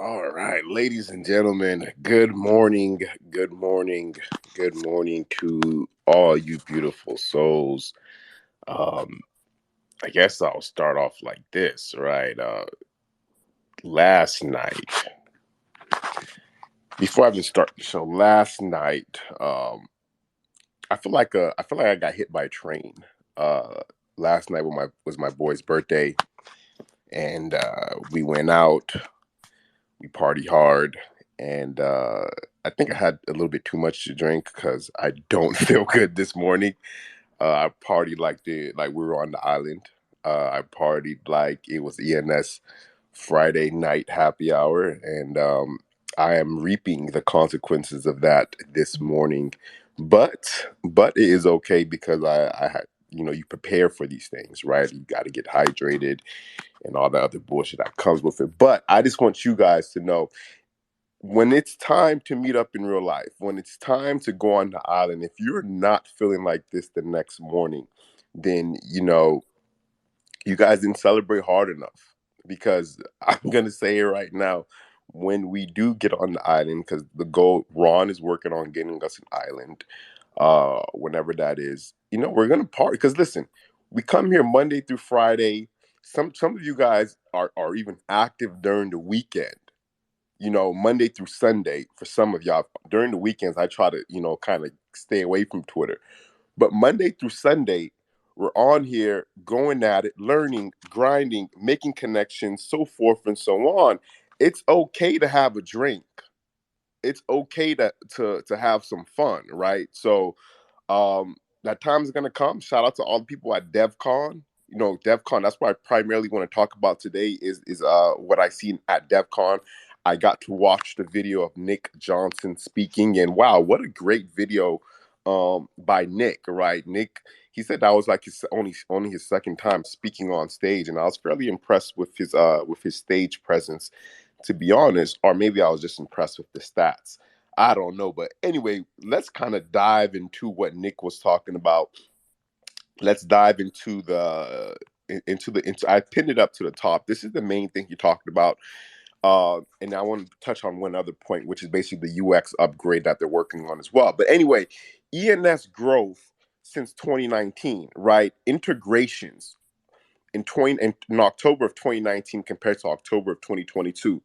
All right, ladies and gentlemen, good morning, good morning, good morning to all you beautiful souls. Um, I guess I'll start off like this, right? Last night, before I even start the show, last night, I feel like I got hit by a train. Uh, Last night was my boy's birthday, and we went out. We party hard, and I think I had a little bit too much to drink because I don't feel good this morning. I partied like we were on the island. I partied like it was ENS Friday night happy hour, and I am reaping the consequences of that this morning. But it is okay because I had, you prepare for these things, right? You got to get hydrated and all the other bullshit that comes with it. But I just want you guys to know, when it's time to meet up in real life, when it's time to go on the island, if you're not feeling like this the next morning, then you guys didn't celebrate hard enough. Because I'm gonna say it right now, when we do get on the island, because the goal, Ron is working on getting us an island, whenever that is, we're gonna party. Because listen, we come here Monday through Friday. Some of you guys are even active during the weekend, Monday through Sunday. For some of y'all, during the weekends, I try to, kind of stay away from Twitter. But Monday through Sunday, we're on here going at it, learning, grinding, making connections, so forth and so on. It's okay to have a drink. It's okay to have some fun, right? So that time is gonna come. Shout out to all the people at DevCon. DevCon, that's what I primarily want to talk about today is what I seen at DevCon. I got to watch the video of Nick Johnson speaking, and wow, what a great video by Nick, right? Nick, he said that was like his only his second time speaking on stage, and I was fairly impressed with his stage presence, to be honest, or maybe I was just impressed with the stats. I don't know, but anyway, let's kind of dive into what Nick was talking about. Let's dive into into I pinned it up to the top. This is the main thing he talked about. And I want to touch on one other point, which is basically the UX upgrade that they're working on as well. But anyway, ENS growth since 2019, right? Integrations in October of 2019 compared to October of 2022,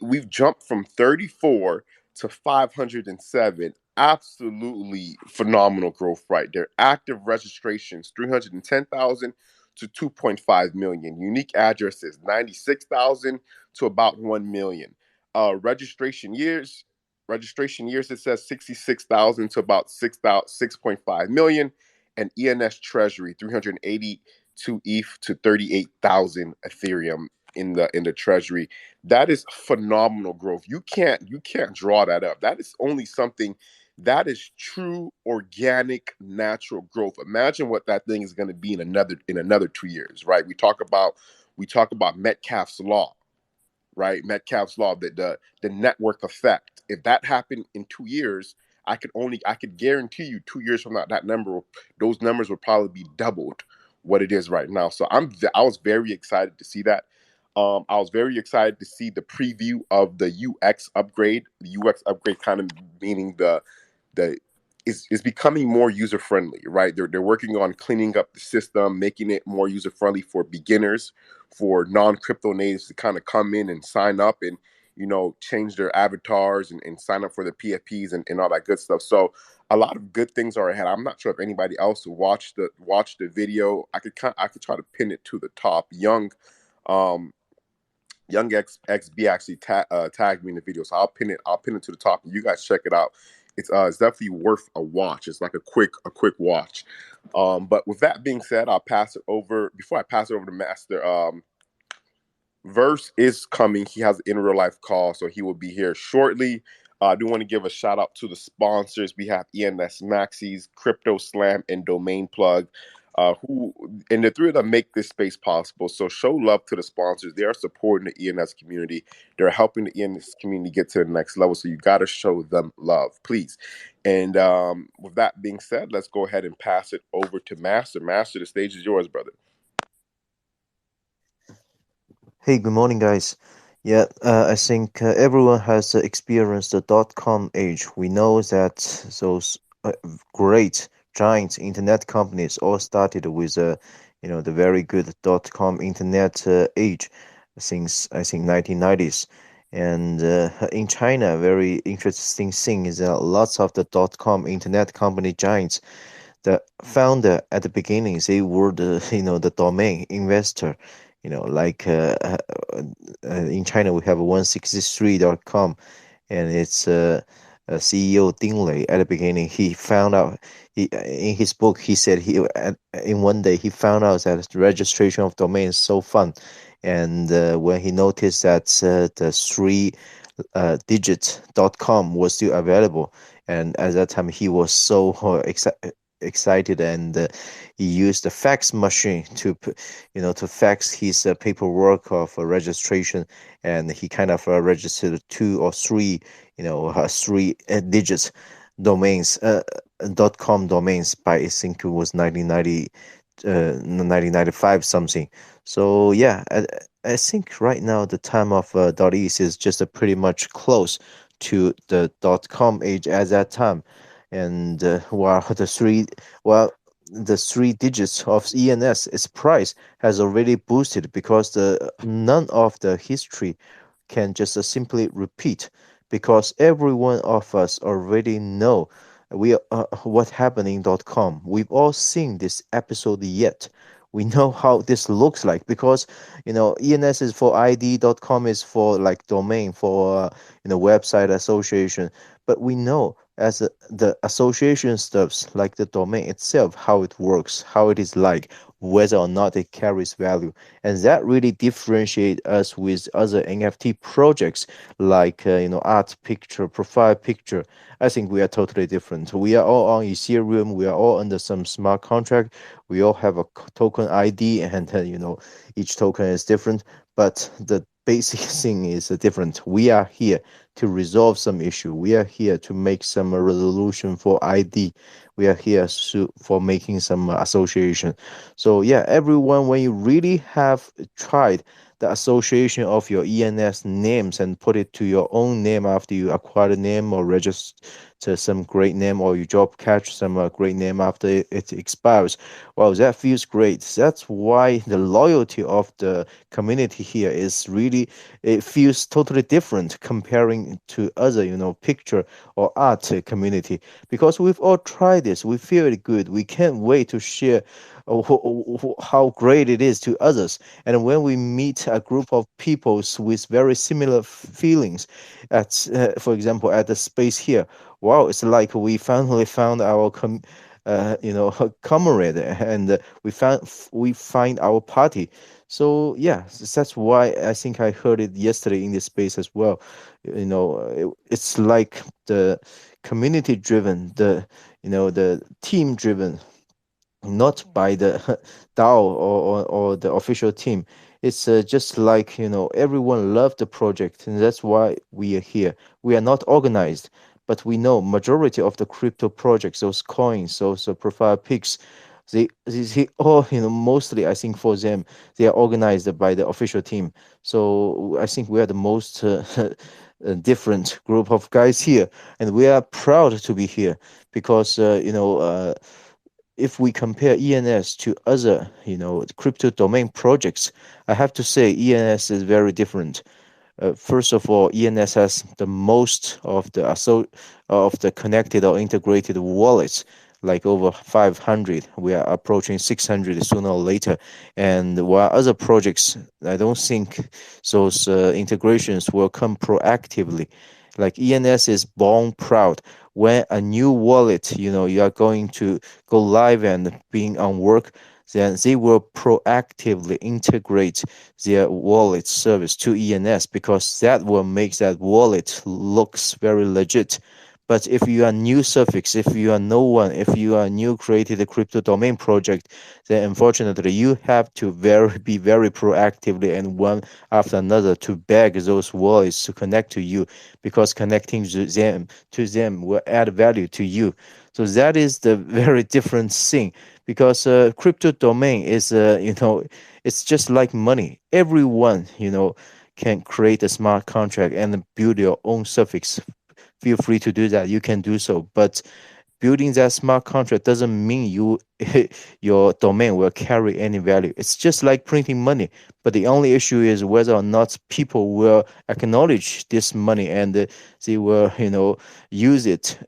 we've jumped from 34 to 507. Absolutely phenomenal growth right there. Active registrations 310,000 to 2.5 million. Unique addresses 96,000 to about 1 million. Registration years it says 66,000 to about 6.5 million, and ENS Treasury 382 ETH to 38,000 Ethereum in the treasury. That is phenomenal growth. You can't draw that up. That is only something that is true organic natural growth. Imagine what that thing is going to be in another 2 years, right? We talk about Metcalfe's law, right? Metcalfe's law, the network effect. If that happened in 2 years, I could guarantee you 2 years from now, those numbers would probably be doubled what it is right now. So I was very excited to see that. I was very excited to see the preview of the UX upgrade. The UX upgrade kind of meaning the is becoming more user friendly, right? They're working on cleaning up the system, making it more user friendly for beginners, for non crypto natives to kind of come in and sign up and change their avatars and sign up for the PFPs and all that good stuff. So a lot of good things are ahead. I'm not sure if anybody else watched the video. I could try to pin it to the top. Um Young XB actually tagged me in the video, so I'll pin it to the top, and you guys check it out. It's definitely worth a watch. It's like a quick watch. But with that being said, I'll pass it over. Before I pass it over to Master, Verse is coming. He has an in real life call, so he will be here shortly. I do want to give a shout out to the sponsors. We have ENS Maxis, Crypto Slam, and Domain Plug, who and the three of them make this space possible. So show love to the sponsors. They are supporting the ENS community. They're helping the ENS community get to the next level. So you got to show them love, please. And with that being said, let's go ahead and pass it over to Master. Master, the stage is yours, brother. Hey, good morning, guys. Yeah, I think everyone has experienced the dot-com age. We know that those great giant internet companies all started with the very good dot-com internet age since I think 1990s. And in China, very interesting thing is that lots of the dot-com internet company giants, the founder at the beginning, they were the the domain investor. Like in China, we have 163.com, and it's CEO Ding Lei. At the beginning, he found out. In his book, he said in one day he found out that the registration of domain is so fun, and when he noticed that the three digit.com was still available, and at that time he was so excited, and he used the fax machine to fax his paperwork of registration, and he kind of registered two or three three digits domains .com domains by I think it was 1995 something. So yeah, I think right now the time of .es is just pretty much close to the .com age at that time, and the three digits of ENS, its price has already boosted because the none of the history can just simply repeat, because every one of us already know what happening.com. We've all seen this episode yet. We know how this looks like because ENS is for ID.com is for like domain for website association, but we know as the association stuffs like the domain itself, how it works, how it is like, whether or not it carries value, and that really differentiate us with other NFT projects like art picture, profile picture. I think we are totally different. We are all on Ethereum. We are all under some smart contract. We all have a token ID, and each token is different. But basic thing is different. We are here to resolve some issue. We are here to make some resolution for ID. We are here for making some association. So yeah, everyone, when you really have tried the association of your ENS names and put it to your own name after you acquire the name or register some great name, or you job catch some great name after it expires. Wow, that feels great. That's why the loyalty of the community here is really, it feels totally different comparing to other, picture or art community, because we've all tried this. We feel it good. We can't wait to share how great it is to others. And when we meet a group of people with very similar feelings, for example, at the space here, wow, it's like we finally found our comrade, and we find our party. So yeah, that's why I think I heard it yesterday in this space as well. It's like the community driven, the team driven, not by the DAO or the official team. It's just like, everyone loved the project, and that's why we are here. We are not organized, but we know majority of the crypto projects, those coins, those profile pics, they all, mostly I think for them, they are organized by the official team. So I think we are the most different group of guys here, and we are proud to be here because if we compare ENS to other, crypto domain projects, I have to say ENS is very different. First of all, ENS has the most of the connected or integrated wallets, like over 500. We are approaching 600 sooner or later. And while other projects, I don't think those integrations will come proactively. Like ENS is born proud. When a new wallet, you are going to go live and being on work, then they will proactively integrate their wallet service to ENS, because that will make that wallet looks very legit. But if you are new suffix, if you are no one, if you are new created a crypto domain project, then unfortunately you have to be very proactively and one after another to beg those wallets to connect to you, because connecting to them will add value to you. So that is the very different thing, because crypto domain is it's just like money. Everyone can create a smart contract and build your own suffix. Feel free to do that. You can do so, but building that smart contract doesn't mean your domain will carry any value. It's just like printing money, but the only issue is whether or not people will acknowledge this money, and they will use it.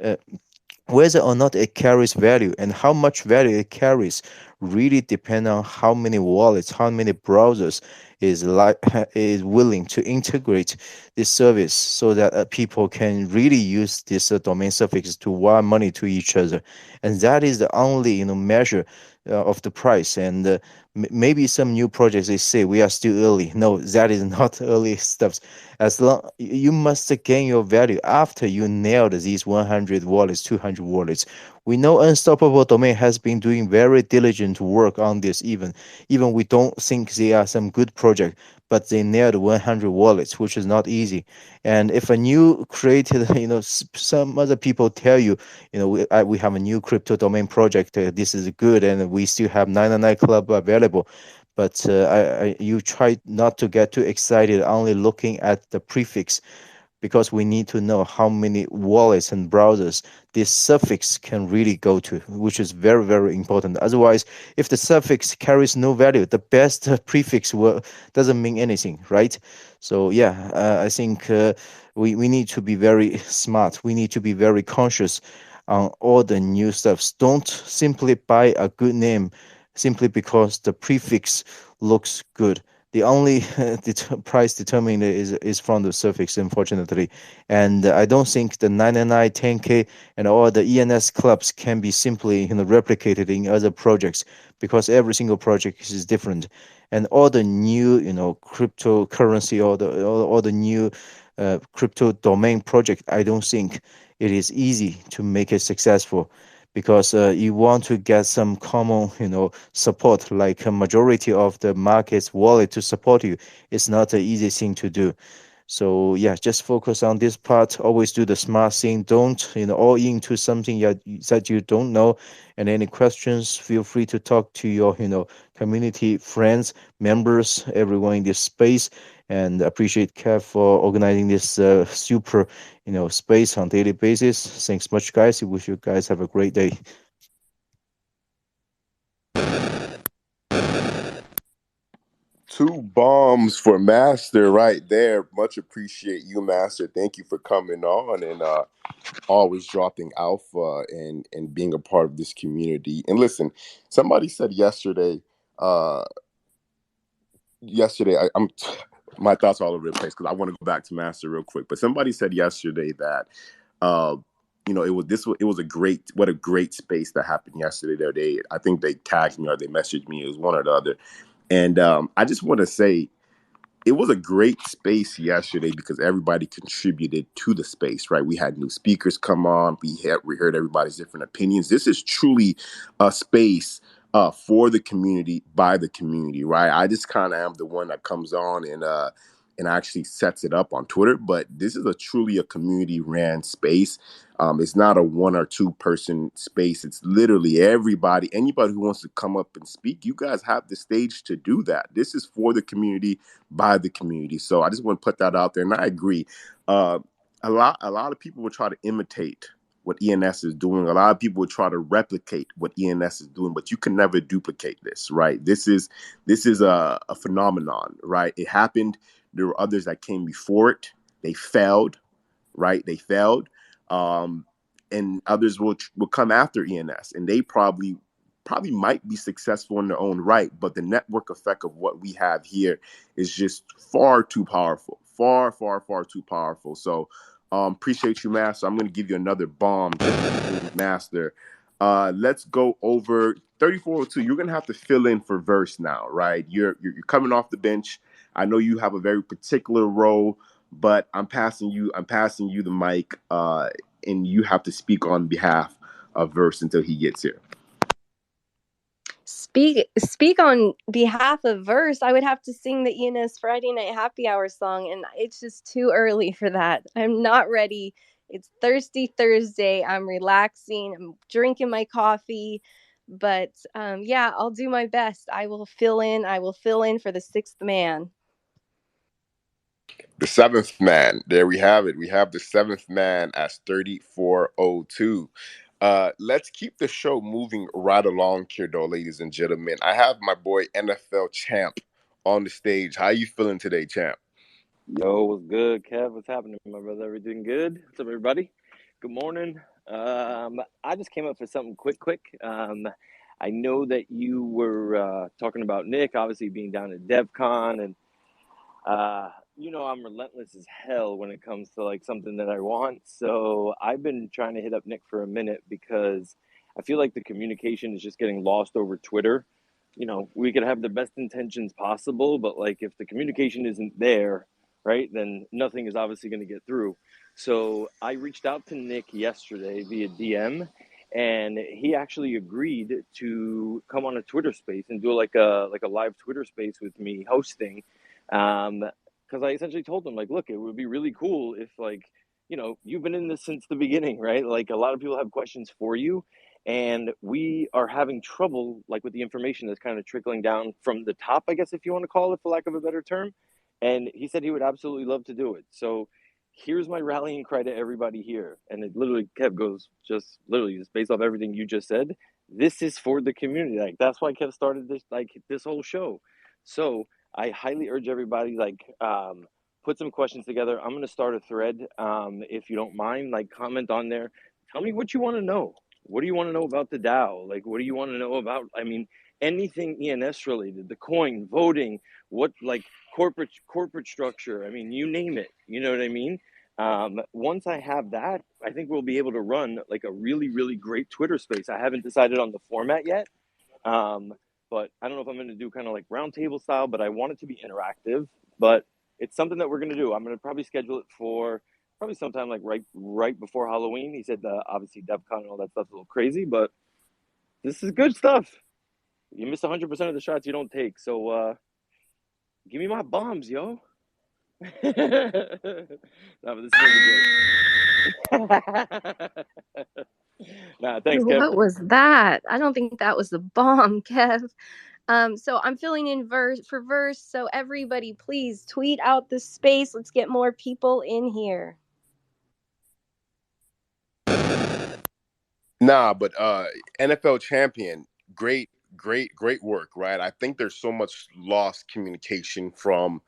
Whether or not it carries value and how much value it carries really depend on how many wallets, how many browsers is willing to integrate this service, so that people can really use this domain suffix to wire money to each other. And that is the only measure of the price. And maybe some new projects, they say we are still early. No, that is not early stuff. As long you must gain your value after you nailed these 100 wallets, 200 wallets. We know Unstoppable Domain has been doing very diligent work on this. Even we don't think they are some good project, but they nailed 100 wallets, which is not easy. And if a new created, some other people tell you, we have a new crypto domain project, this is good, and we still have 99 Club available. But you try not to get too excited, only looking at the prefix, because we need to know how many wallets and browsers this suffix can really go to, which is very, very important. Otherwise, if the suffix carries no value, the best prefix doesn't mean anything, right? So yeah, I think we need to be very smart. We need to be very conscious on all the new stuffs. Don't simply buy a good name simply because the prefix looks good. The only price determiner is from the suffix, unfortunately. And I don't think the 99, 10K, and all the ENS clubs can be simply replicated in other projects, because every single project is different. And all the new cryptocurrency, all the new crypto domain project, I don't think it is easy to make it successful, because you want to get some common, support, like a majority of the market's wallet to support you. It's not an easy thing to do. So yeah, just focus on this part. Always do the smart thing. Don't all into something that you don't know. And any questions, feel free to talk to your community friends, members, everyone in this space. And appreciate Kev for organizing this super space on daily basis. Thanks much, guys. I wish you guys have a great day. Two bombs for Master right there. Much appreciate you, Master. Thank you for coming on and always dropping alpha and being a part of this community. And listen, somebody said uh yesterday I'm my thoughts are all over the place because I want to go back to Master real quick. But somebody said yesterday that uh it was a great space that happened yesterday. I think they tagged me or they messaged me. It was one or the other. And I just want to say it was a great space yesterday because everybody contributed to the space, right? We had new speakers come on. We heard everybody's different opinions. This is truly a space for the community, by the community, right? I just kind of am the one that comes on and actually sets it up on Twitter, but this is truly a community ran space. It's not a one or two person space. It's literally anybody who wants to come up and speak. You guys have the stage to do that. This is for the community, by the community. So I just want to put that out there. And I agree. Uh, a lot of people will try to imitate what ENS is doing. A lot of people will try to replicate what ENS is doing, but you can never duplicate this, right? This is a phenomenon, right? It happened. There were others that came before it. They failed, right? They failed. Um, and others will come after ENS, and they probably might be successful in their own right, but the network effect of what we have here is just far too powerful, far too powerful. So appreciate you, Master. I'm going to give you another bomb, Master. Let's go over 3402. You're going to have to fill in for verse now, right? You're coming off the bench. I know you have a very particular role, but I'm passing you the mic, and you have to speak on behalf of verse until he gets here. Speak on behalf of verse. I would have to sing the ENS Friday Night Happy Hour song, and it's just too early for that. I'm not ready. It's Thirsty Thursday. I'm relaxing. I'm drinking my coffee. But yeah, I'll do my best. I will fill in. I will fill in for the sixth man. The seventh man. There we have it. We have the seventh man as 3402. Let's keep the show moving right along here, though, ladies and gentlemen. I have my boy NFL Champ on the stage. How you feeling today, Champ? Yo, what's good, Kev? What's happening, my brother? Everything good? What's up, everybody? Good morning. I just came up for something quick. I know that you were talking about Nick, obviously being down at DevCon, and I'm relentless as hell when it comes to like something that I want. So I've been trying to hit up Nick for a minute because I feel like the communication is just getting lost over Twitter. We could have the best intentions possible, but like if the communication isn't there, right, then nothing is obviously going to get through. So I reached out to Nick yesterday via DM, and he actually agreed to come on a Twitter space and do like a live Twitter space with me hosting. Because I essentially told him, like, look, it would be really cool if, like, you've been in this since the beginning, right? Like, a lot of people have questions for you, and we are having trouble, like, with the information that's kind of trickling down from the top, I guess, if you want to call it, for lack of a better term. And he said he would absolutely love to do it. So here's my rallying cry to everybody here. And it literally Kev goes just literally just based off everything you just said. This is for the community. Like, that's why Kev started this whole show. So I highly urge everybody, put some questions together. I'm going to start a thread. If you don't mind, like, comment on there. Tell me what you want to know. What do you want to know about the DAO? Like, what do you want to know about, anything ENS related, the coin, voting, what, like, corporate structure. I mean, you name it. You know what I mean? Once I have that, I think we'll be able to run like a really, really great Twitter space. I haven't decided on the format yet. But I don't know if I'm going to do kind of like roundtable style, but I want it to be interactive. But it's something that we're going to do. I'm going to probably schedule it for probably sometime like right before Halloween. He said obviously DevCon and all that stuff's a little crazy, but this is good stuff. You miss 100% of the shots you don't take. So give me my bombs, yo. No, but this is gonna be great. Nah, thanks, Kev. What was that? I don't think that was the bomb, Kev. So I'm filling in for verse. So everybody, please tweet out the space. Let's get more people in here. Nah, but NFL champion, great work, right? I think there's so much lost communication from.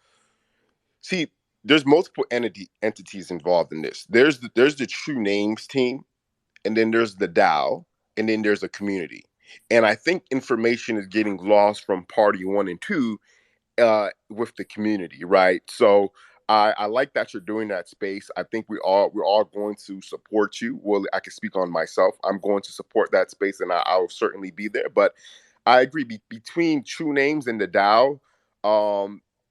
See, there's multiple entities involved in this. There's the True Names team, and then there's the DAO, and then there's a community. And I think information is getting lost from party 1 and 2 with the community, right? So I like that you're doing that space. I think we're all going to support you. Well, I can speak on myself. I'm going to support that space, and I will certainly be there. But I agree. Between True Names and the DAO,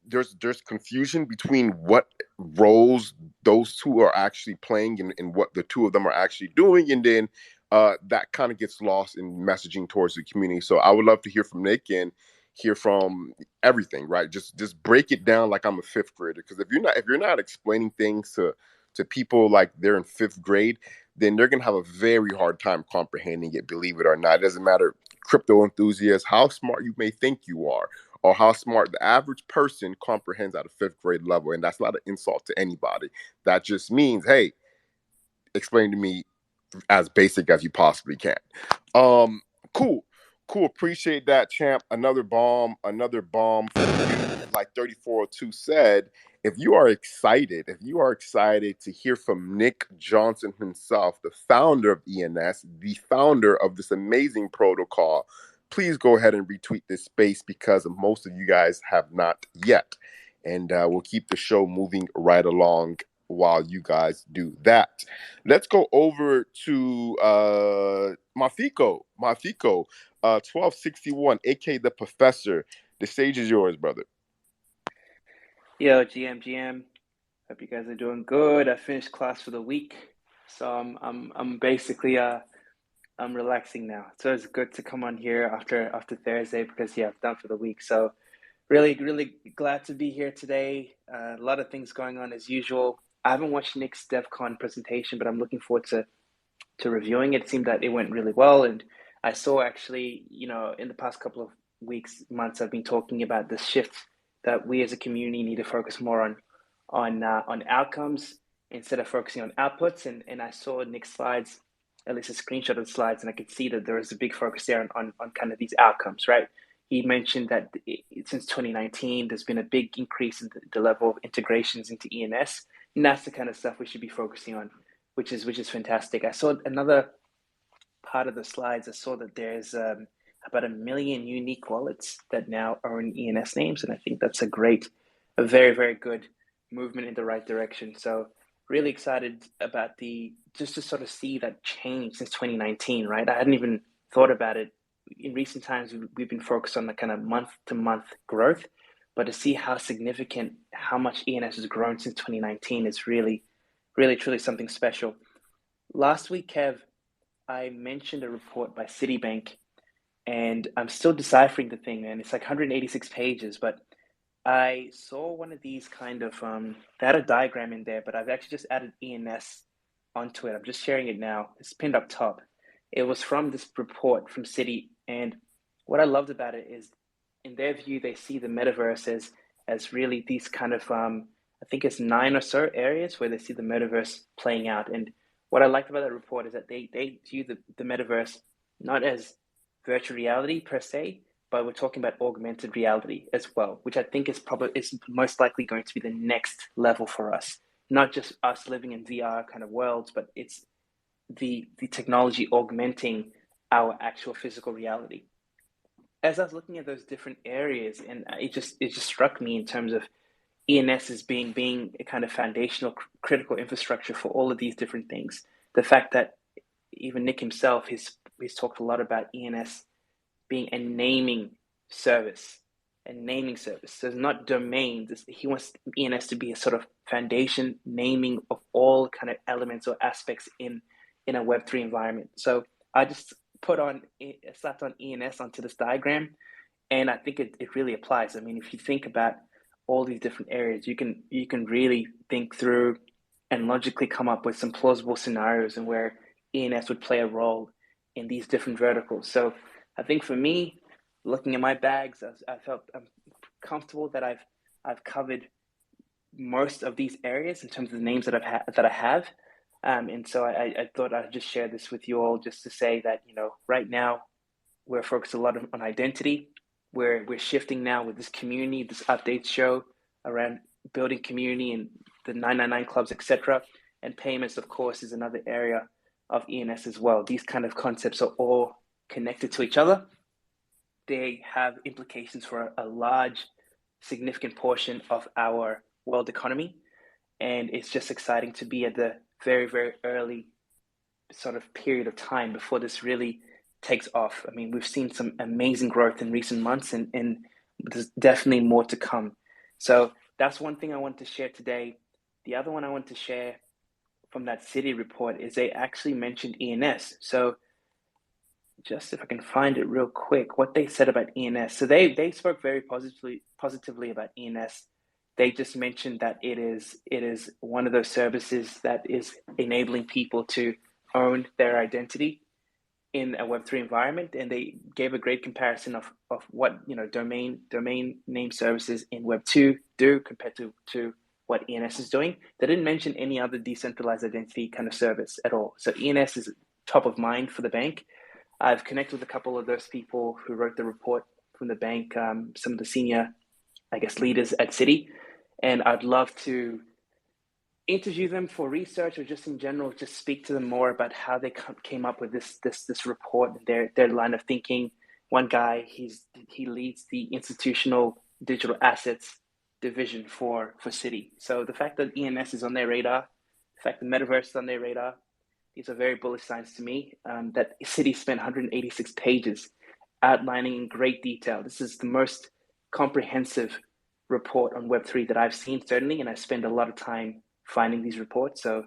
there's confusion between what roles those two are actually playing and what the two of them are actually doing, and then that kind of gets lost in messaging towards the community. So I would love to hear from Nick and hear from everything, right? Just break it down like I'm a fifth grader. Because if you're not explaining things to people like they're in fifth grade, then they're gonna have a very hard time comprehending it, believe it or not. It doesn't matter, crypto enthusiasts, how smart you may think you are, or how smart the average person comprehends at a fifth grade level. And that's not an insult to anybody. That just means, hey, explain to me as basic as you possibly can. Cool. Appreciate that, champ. Another bomb for you. Like 3402 said, if you are excited to hear from Nick Johnson himself, the founder of ENS, the founder of this amazing protocol, please go ahead and retweet this space because most of you guys have not yet. And we'll keep the show moving right along while you guys do that. Let's go over to Mafiko, 1261, aka the professor. The stage is yours, brother. Yo, GM. Hope you guys are doing good. I finished class for the week, so I'm basically I'm relaxing now. So it's good to come on here after Thursday because I've done for the week. So really glad to be here today. A lot of things going on as usual. I haven't watched Nick's DevCon presentation, but I'm looking forward to reviewing it. It seemed that it went really well, and I saw actually, in the past couple of weeks, months, I've been talking about the shift that we as a community need to focus more on outcomes instead of focusing on outputs. And I saw Nick's slides, at least a screenshot of the slides, and I could see that there was a big focus there on kind of these outcomes, right? He mentioned that since 2019, there's been a big increase in the level of integrations into ENS, and that's the kind of stuff we should be focusing on, which is fantastic. I saw another part of the slides. I saw that there's about 1 million unique wallets that now own ENS names, and I think that's a very, very good movement in the right direction. So really excited about just to sort of see that change since 2019, right? I hadn't even thought about it. In recent times, we've been focused on the kind of month-to-month growth, but to see how significant, how much ENS has grown since 2019 is really, truly something special. Last week, Kev, I mentioned a report by Citibank, and I'm still deciphering the thing, and it's like 186 pages, but I saw one of these kind of, they had a diagram in there, but I've actually just added ENS onto it. I'm just sharing it now. It's pinned up top. It was from this report from Citi, and what I loved about it is, in their view, they see the metaverse as really these kind of, I think it's 9 or so areas where they see the metaverse playing out. And what I liked about that report is that they view the metaverse not as virtual reality per se, but we're talking about augmented reality as well, which I think is most likely going to be the next level for us. Not just us living in VR kind of worlds, but it's the technology augmenting our actual physical reality. As I was looking at those different areas, and it just struck me in terms of ENS as being a kind of foundational critical infrastructure for all of these different things. The fact that even Nick himself, he's talked a lot about ENS being a naming service. and naming service. So it's not domains. He wants ENS to be a sort of foundation naming of all kind of elements or aspects in a Web3 environment. So I just slapped on ENS onto this diagram, and I think it really applies. I mean, if you think about all these different areas, you can really think through and logically come up with some plausible scenarios and where ENS would play a role in these different verticals. So I think for me, looking at my bags, I felt I'm comfortable that I've covered most of these areas in terms of the names that I have. And so I thought I'd just share this with you all, just to say that, you know, right now we're focused a lot on identity. We're shifting now with this community, this updates show around building community and the 999 clubs, etc. And payments, of course, is another area of ENS as well. These kind of concepts are all connected to each other. They have implications for a large, significant portion of our world economy. And it's just exciting to be at the very, very early sort of period of time before this really takes off. I mean, we've seen some amazing growth in recent months, and there's definitely more to come. So that's one thing I want to share today. The other one I want to share from that city report is they actually mentioned ENS. So just if I can find it real quick, what they said about ENS. So they spoke very positively about ENS. They just mentioned that it is one of those services that is enabling people to own their identity in a Web3 environment, and they gave a great comparison of what, you know, domain name services in Web2 do compared to what ENS is doing. They didn't mention any other decentralized identity kind of service at all. So ENS is top of mind for the bank. I've connected with a couple of those people who wrote the report from the bank, some of the senior, I guess, leaders at Citi, and I'd love to interview them for research or just in general, just speak to them more about how they came up with this report and their line of thinking. One guy, he leads the institutional digital assets division for Citi. So the fact that ENS is on their radar, the fact the metaverse is on their radar, these are very bullish signs to me. That Citi spent 186 pages outlining in great detail. This is the most comprehensive report on Web3 that I've seen, certainly, and I spend a lot of time finding these reports. So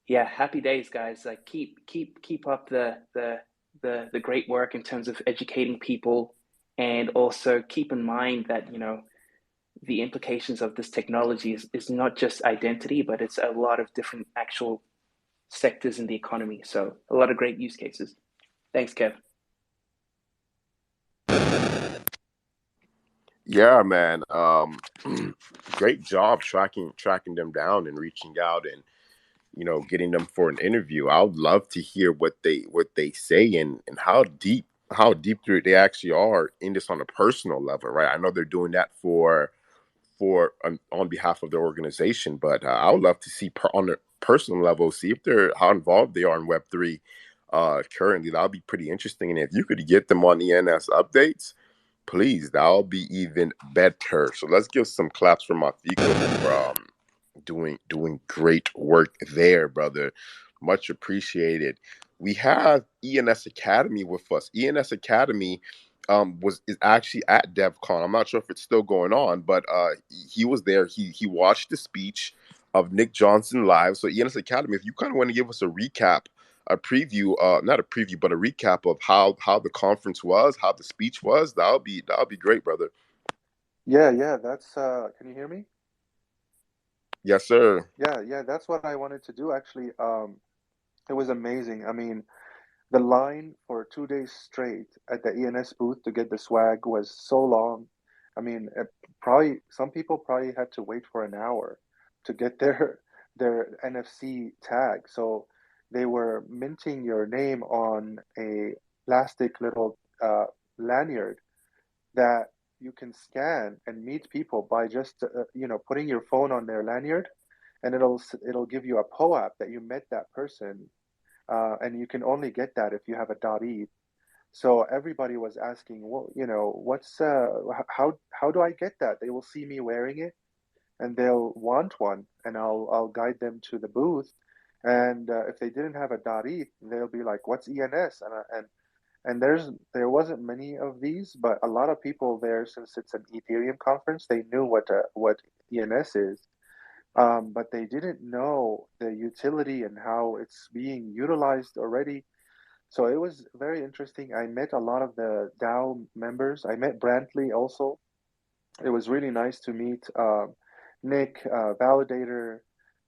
yeah, happy days, guys. Like keep up the great work in terms of educating people, and also keep in mind that, you know, the implications of this technology is not just identity, but it's a lot of different actual sectors in the economy. So a lot of great use cases. Thanks, Kev. Yeah, man. Great job tracking them down and reaching out and, you know, getting them for an interview. I would love to hear what they say and how deep they actually are in this on a personal level, right? I know they're doing that for on behalf of their organization, but I would love to see on a personal level, see if they're how involved they are in Web3 currently. That'll be pretty interesting. And if you could get them on ENS updates, please, that'll be even better. So let's give some claps for Mafiko for doing great work there, brother. Much appreciated. We have ENS Academy with us. ENS Academy is actually at DevCon. I'm not sure if it's still going on, but he was there. He watched the speech of Nick Johnson live. So ENS Academy, if you kind of want to give us a recap, a preview, not a preview, but a recap of how the conference was, how the speech was, that'll be great, brother. Yeah, that's can you hear me? Yes, sir. Yeah, that's what I wanted to do actually. It was amazing. I mean, the line for 2 days straight at the ENS booth to get the swag was so long. I mean, probably some people probably had to wait for an hour to get their NFC tag. So they were minting your name on a plastic little lanyard that you can scan and meet people by just putting your phone on their lanyard, and it'll give you a POAP that you met that person, and you can only get that if you have a .eth. So everybody was asking, well, what's how do I get that? They will see me wearing it, and they'll want one, and I'll guide them to the booth. And if they didn't have a .eth, they'll be like, "What's ENS?" And there wasn't many of these, but a lot of people there, since it's an Ethereum conference, they knew what ENS is, but they didn't know the utility and how it's being utilized already. So it was very interesting. I met a lot of the DAO members. I met Brantley also. It was really nice to meet Nick, Validator,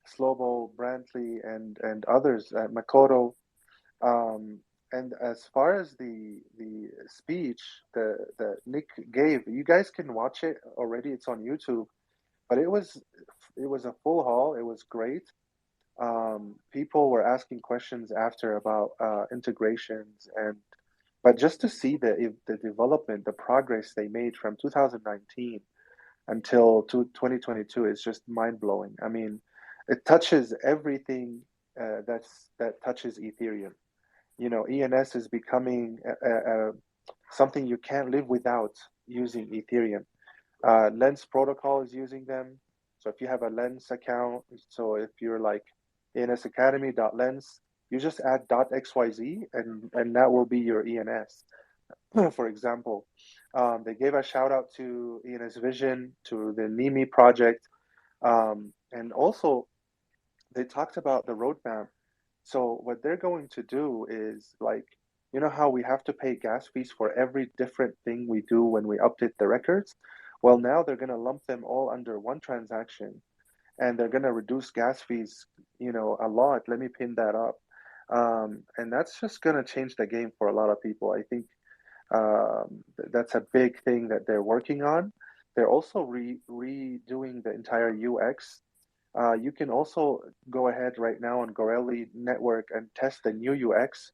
Slobo, Brantley, and others, Makoto. Um, and as far as the speech that Nick gave, you guys can watch it already. It's on YouTube. But it was a full hall. It was great. People were asking questions after about integrations, but just to see the development, the progress they made from 2019 until 2022 is just mind blowing. I mean, it touches everything that touches Ethereum. ENS is becoming something you can't live without using Ethereum. Lens protocol is using them. So if you have a Lens account, so if you're like ensacademy.lens, you just add .xyz and that will be your ENS. For example, they gave a shout out to ENS Vision, to the NIMI project, and also they talked about the roadmap. So what they're going to do is like, how we have to pay gas fees for every different thing we do when we update the records? Well, now they're going to lump them all under one transaction, and they're going to reduce gas fees, a lot. Let me pin that up. And that's just going to change the game for a lot of people. I think that's a big thing that they're working on. They're also redoing the entire UX. You can also go ahead right now on Gorelli Network and test the new UX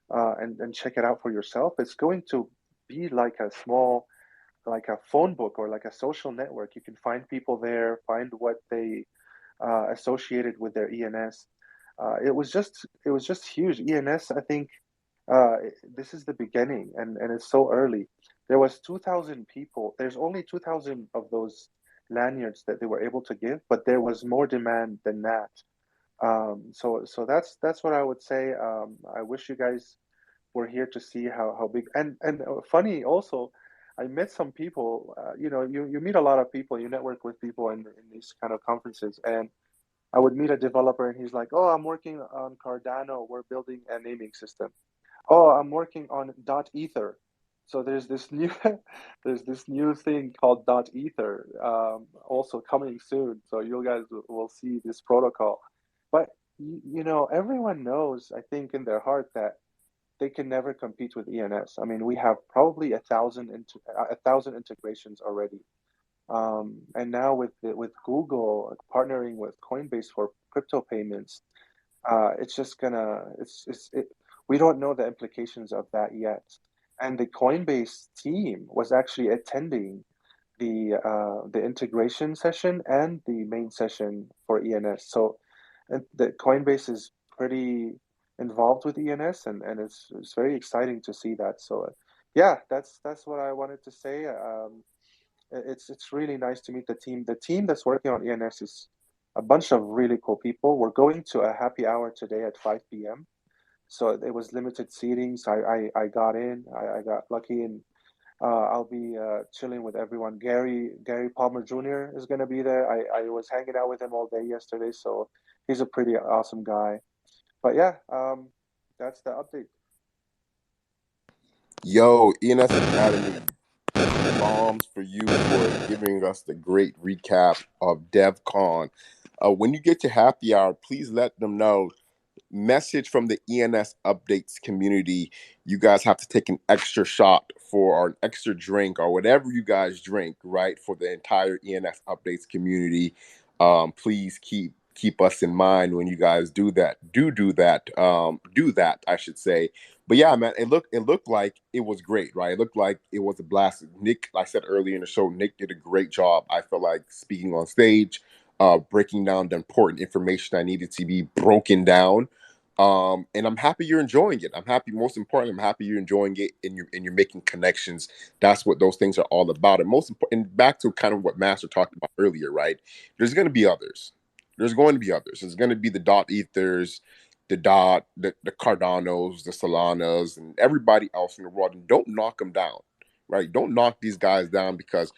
and check it out for yourself. It's going to be like a phone book or like a social network. You can find people there, find what they associated with their ENS. It was just huge. ENS, I think uh, this is the beginning, and it's so early. There was 2,000 people. There's only 2,000 of those lanyards that they were able to give, but there was more demand than that. So that's what I would say. I wish you guys were here to see how big and funny also. I met some people. You meet a lot of people. You network with people in these kind of conferences, and I would meet a developer, and he's like, "Oh, I'm working on Cardano. We're building a naming system. Oh, I'm working on .ether." So there's this new thing called .ether, also coming soon. So you guys will see this protocol. But everyone knows, I think, in their heart that they can never compete with ENS. I mean, we have probably a thousand integrations already. And now with Google partnering with Coinbase for crypto payments, it's just gonna we don't know the implications of that yet. And the Coinbase team was actually attending the integration session and the main session for ENS. So and the Coinbase is pretty involved with ENS, and it's very exciting to see that. So yeah, that's what I wanted to say. It's really nice to meet the team. The team that's working on ENS is a bunch of really cool people. We're going to a happy hour today at 5 p.m. So it was limited seating. So I got in. I got lucky, and I'll be chilling with everyone. Gary Palmer Jr. is going to be there. I was hanging out with him all day yesterday, so he's a pretty awesome guy. But yeah, that's the update. Yo, ENS Academy, bombs for you for giving us the great recap of DevCon. When you get to happy hour, please let them know. Message from the ENS updates community. You guys have to take an extra shot or an extra drink or whatever you guys drink, right? For the entire ENS updates community. Please keep us in mind when you guys do that. Do that. Do that, I should say. But yeah, man, it looked like it was great, right? It looked like it was a blast. Nick, like I said earlier in the show, Nick did a great job. I felt like speaking on stage, breaking down the important information that needed to be broken down. And I'm happy you're enjoying it. I'm happy, most importantly, I'm happy you're enjoying it and you're making connections. That's what those things are all about. And most important, and back to kind of what Master talked about earlier, right? There's going to be others. There's going to be others. There's going to be the dot ethers. the Cardanos, the Solanas, and everybody else in the world, and don't knock them down, right? Don't knock these guys down because,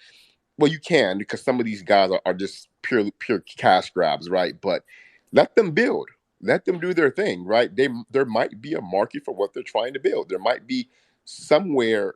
well, you can, because some of these guys are just pure cash grabs, right? But let them build, let them do their thing, right? There might be a market for what they're trying to build. There might be somewhere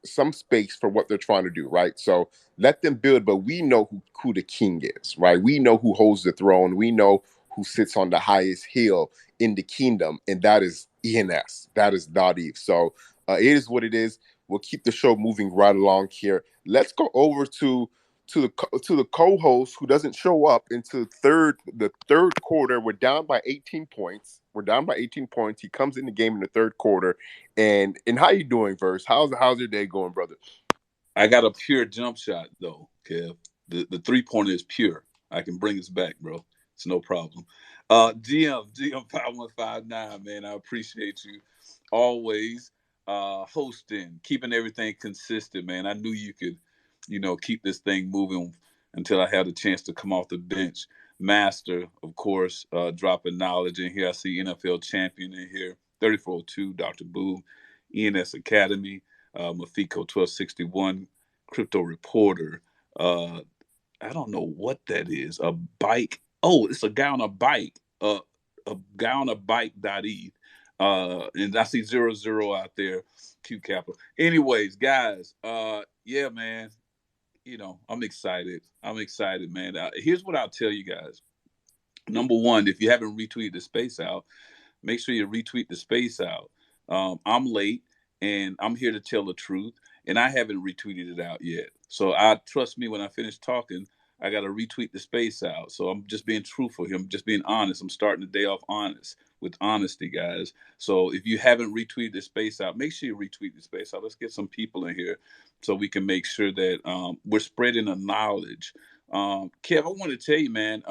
some space for what they're trying to do, right? So let them build, but we know who the king is, right? We know who holds the throne. We know who sits on the highest hill in the kingdom, and that is ENS. That is .eth. So it is what it is. We'll keep the show moving right along here. Let's go over to the co-host who doesn't show up into the third quarter. We're down by 18 points. We're down by 18 points. He comes in the game in the third quarter. And how you doing, Verse? How's your day going, brother? I got a pure jump shot though, Kev. The 3-pointer is pure. I can bring us back, bro. It's no problem. GM 5159, man. I appreciate you always hosting, keeping everything consistent, man. I knew you could, keep this thing moving until I had a chance to come off the bench. Master, of course, dropping knowledge in here. I see NFL champion in here, 3402, Dr. Boom, ENS Academy, Mafiko 1261, crypto reporter. I don't know what that is. A bike. Oh, it's a guy on a bike. A guy on a bike.eth. And I see 00 out there. Q Capital. Anyways, guys, yeah, man. I'm excited. I'm excited, man. Here's what I'll tell you guys. Number one, if you haven't retweeted the space out, make sure you retweet the space out. I'm late and I'm here to tell the truth, and I haven't retweeted it out yet. So trust me, when I finish talking, I got to retweet the space out. So I'm just being truthful here. I'm just being honest. I'm starting the day off honest with honesty, guys. So if you haven't retweeted the space out, make sure you retweet the space out. Let's get some people in here so we can make sure that we're spreading the knowledge. Kev, I want to tell you, man,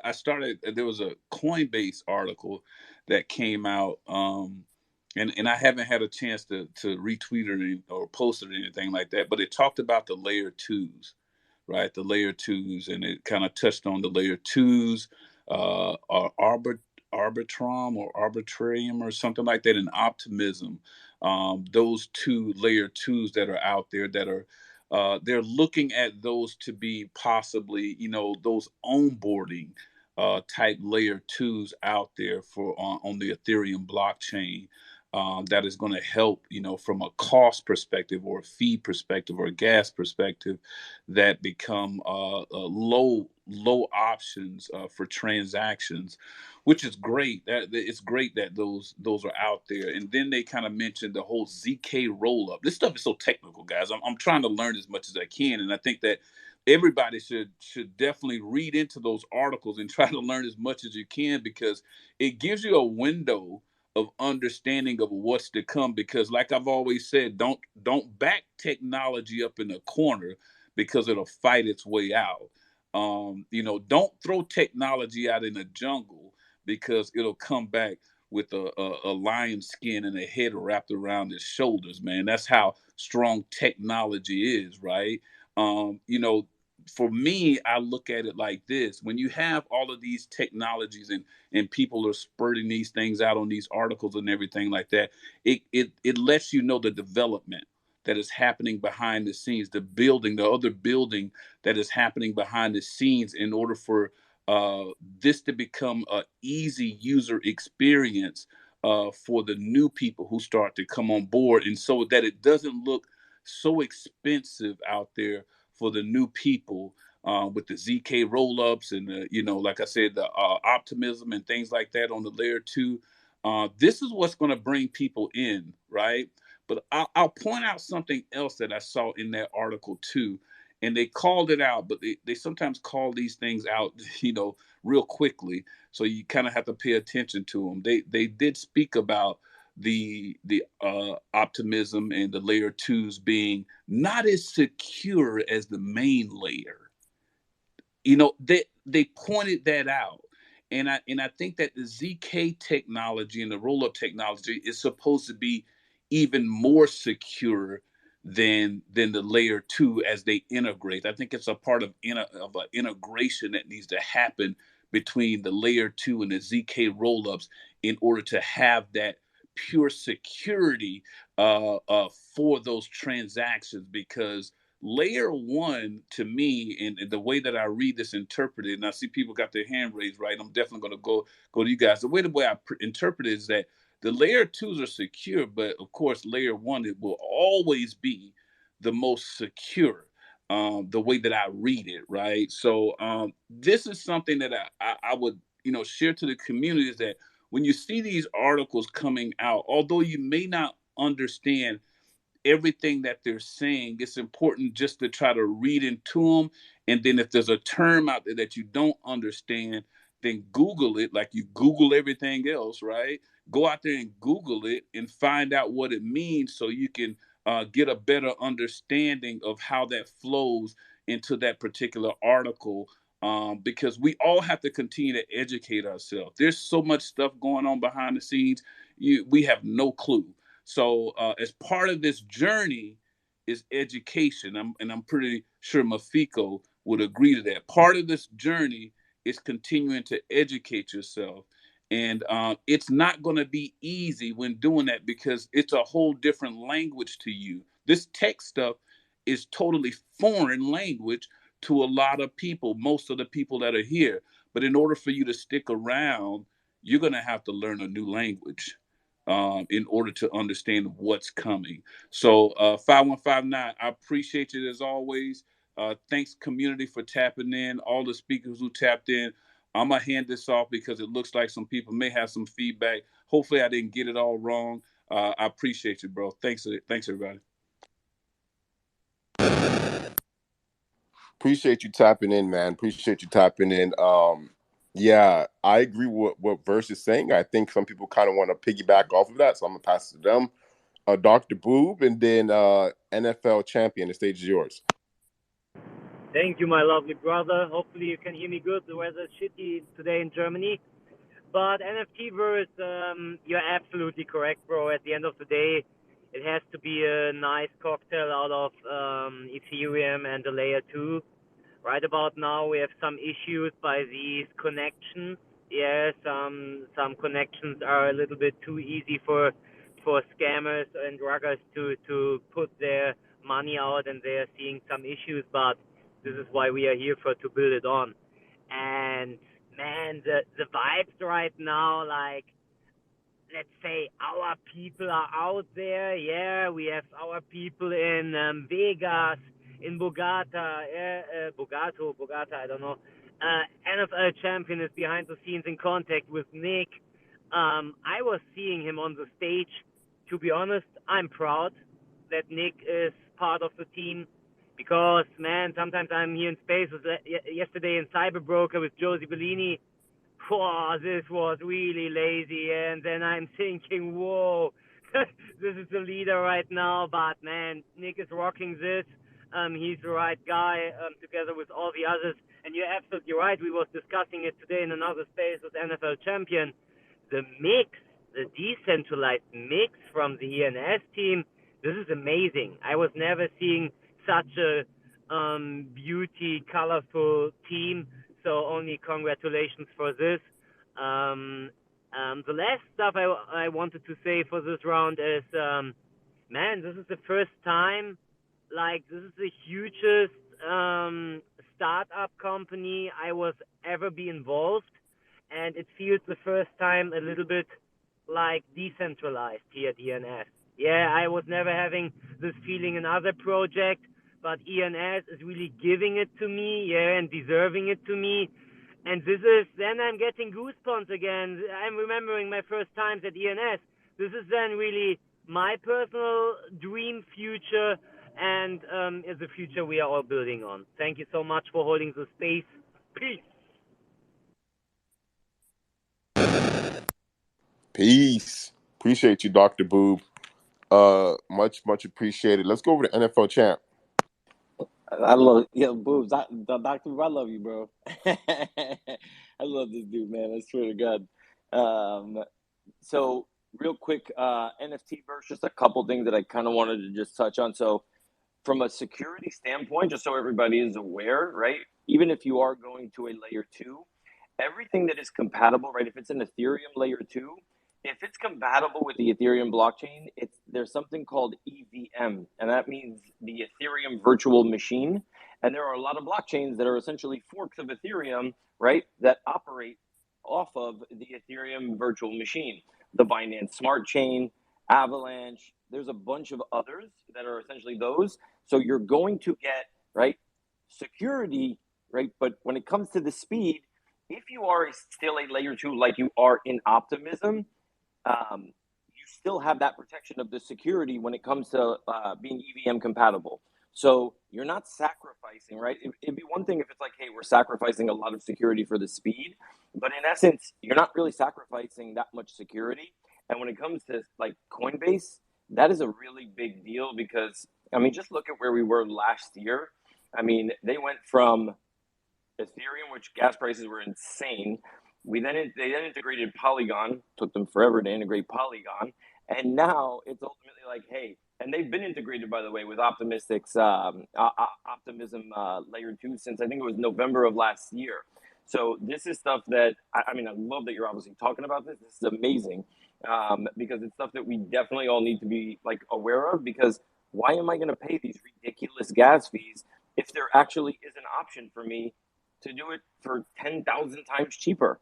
I started. There was a Coinbase article that came out, and I haven't had a chance to retweet it or post it or anything like that. But it talked about the layer twos, right? The layer twos, and it kind of touched on the layer twos, or arbitrum or arbitrarium or something like that, and optimism. Those two layer twos that are out there that are they're looking at those to be possibly, those onboarding type layer twos out there for on the Ethereum blockchain. That is going to help, from a cost perspective or a fee perspective or a gas perspective, that become low options for transactions, which is great. That it's great that those are out there. And then they kind of mentioned the whole ZK roll up. This stuff is so technical, guys. I'm trying to learn as much as I can, and I think that everybody should definitely read into those articles and try to learn as much as you can, because it gives you a window of understanding of what's to come. Because like I've always said, don't back technology up in a corner, because it'll fight its way out. Don't throw technology out in the jungle, because it'll come back with a lion skin and a head wrapped around its shoulders, man. That's how strong technology is, right? For me, I look at it like this. When you have all of these technologies and people are spurting these things out on these articles and everything like that, it lets you know the development that is happening behind the scenes, the other building that is happening behind the scenes, in order for this to become a easy user experience for the new people who start to come on board, and so that it doesn't look so expensive out there for the new people, with the ZK roll-ups and like I said, the optimism and things like that on the layer two. This is what's going to bring people in, right? But I'll point out something else that I saw in that article too, and they called it out, but they sometimes call these things out, real quickly. So you kind of have to pay attention to them. They did speak about the optimism and the layer twos being not as secure as the main layer. They pointed that out. And I think that the ZK technology and the roll-up technology is supposed to be even more secure than the layer two as they integrate. I think it's a part of an integration that needs to happen between the layer 2 and the ZK rollups in order to have that pure security for those transactions. Because layer 1, to me, and the way that I read this interpreted, and I see people got their hand raised, right? I'm definitely going to go to you guys. The way I interpret it is that the layer 2s are secure, but of course, layer 1, it will always be the most secure. The way that I read it, right? So this is something that I would share to the community, is that when you see these articles coming out, although you may not understand everything that they're saying, it's important just to try to read into them. And then if there's a term out there that you don't understand, then Google it like you Google everything else, right? Go out there and Google it and find out what it means so you can get a better understanding of how that flows into that particular article. Because we all have to continue to educate ourselves. There's so much stuff going on behind the scenes. We have no clue. So as part of this journey is education. I'm pretty sure Mafiko would agree to that. Part of this journey is continuing to educate yourself. And it's not going to be easy when doing that, because it's a whole different language to you. This tech stuff is totally foreign language to a lot of people, most of the people that are here. But in order for you to stick around, you're going to have to learn a new language in order to understand what's coming. So 5159, I appreciate you as always. Thanks, community, for tapping in, all the speakers who tapped in. I'm going to hand this off because it looks like some people may have some feedback. Hopefully I didn't get it all wrong. I appreciate you, bro. Thanks, everybody. Appreciate you tapping in, man. Appreciate you tapping in. Yeah, I agree with what Verse is saying. I think some people kind of want to piggyback off of that, so I'm gonna pass it to them. Dr. Boob, and then NFL champion. The stage is yours. Thank you, my lovely brother. Hopefully you can hear me good. The weather's shitty today in Germany. But NFTverse, you're absolutely correct, bro. At the end of the day, it has to be a nice cocktail out of Ethereum and the layer 2. Right about now, we have some issues by these connections. Yeah, some connections are a little bit too easy for scammers and ruggers to put their money out, and they are seeing some issues. But this is why we are here to build it on. And man, the vibes right now, like, let's say our people are out there. Yeah, we have our people in Vegas, in Bogota, Bogota, I don't know. NFL champion is behind the scenes in contact with Nick. I was seeing him on the stage. To be honest, I'm proud that Nick is part of the team, because, man, sometimes I'm here in space. Yesterday in Cyberbroker with Josie Bellini. Whoa, this was really lazy. And then I'm thinking, whoa, this is the leader right now. But, man, Nick is rocking this. He's the right guy, together with all the others. And you're absolutely right. We was discussing it today in another space with NFL champion. The mix, the decentralized mix from the ENS team, this is amazing. I was never seeing such a beauty, colorful team. So only congratulations for this. The last stuff I wanted to say for this round is, man, this is the first time, like, this is the hugest startup company I was ever be involved, and it feels the first time a little bit like decentralized here at ENS. Yeah, I was never having this feeling in other projects, but ENS is really giving it to me, yeah, and deserving it to me. And then I'm getting goosebumps again. I'm remembering my first times at ENS. This is then really my personal dream future, and is the future we are all building on. Thank you so much for holding the space. Peace. Peace. Appreciate you, Dr. Boob. Much apprecited. Let's go over to NFL champ. I love, Boobs. Dr. I love you, bro. I love this dude, man. I swear to God. So real quick, NFT verse, just a couple things that I kind of wanted to just touch on. So from a security standpoint, just so everybody is aware, right? Even if you are going to a layer 2, everything that is compatible, right? If it's an Ethereum layer 2, if it's compatible with the Ethereum blockchain, there's something called EVM, and that means the Ethereum virtual machine. And there are a lot of blockchains that are essentially forks of Ethereum, right, that operate off of the Ethereum virtual machine. The Binance Smart Chain, Avalanche, there's a bunch of others that are essentially those. So you're going to get, right, security, right? But when it comes to the speed, if you are still a layer 2 like you are in Optimism, you still have that protection of the security when it comes to being EVM compatible. So you're not sacrificing, right? It'd be one thing if it's like, hey, we're sacrificing a lot of security for the speed, but in essence, you're not really sacrificing that much security. And when it comes to like Coinbase, that is a really big deal because, I mean, just look at where we were last year. I mean, they went from Ethereum, which gas prices were insane. They then integrated Polygon. Took them forever to integrate Polygon, and now it's ultimately like, hey, and they've been integrated, by the way, with Optimism layer 2 since I think it was November of last year. So this is stuff that I mean, I love that you're obviously talking about this. This is amazing because it's stuff that we definitely all need to be like aware of. Because why am I going to pay these ridiculous gas fees if there actually is an option for me to do it for 10,000 times cheaper,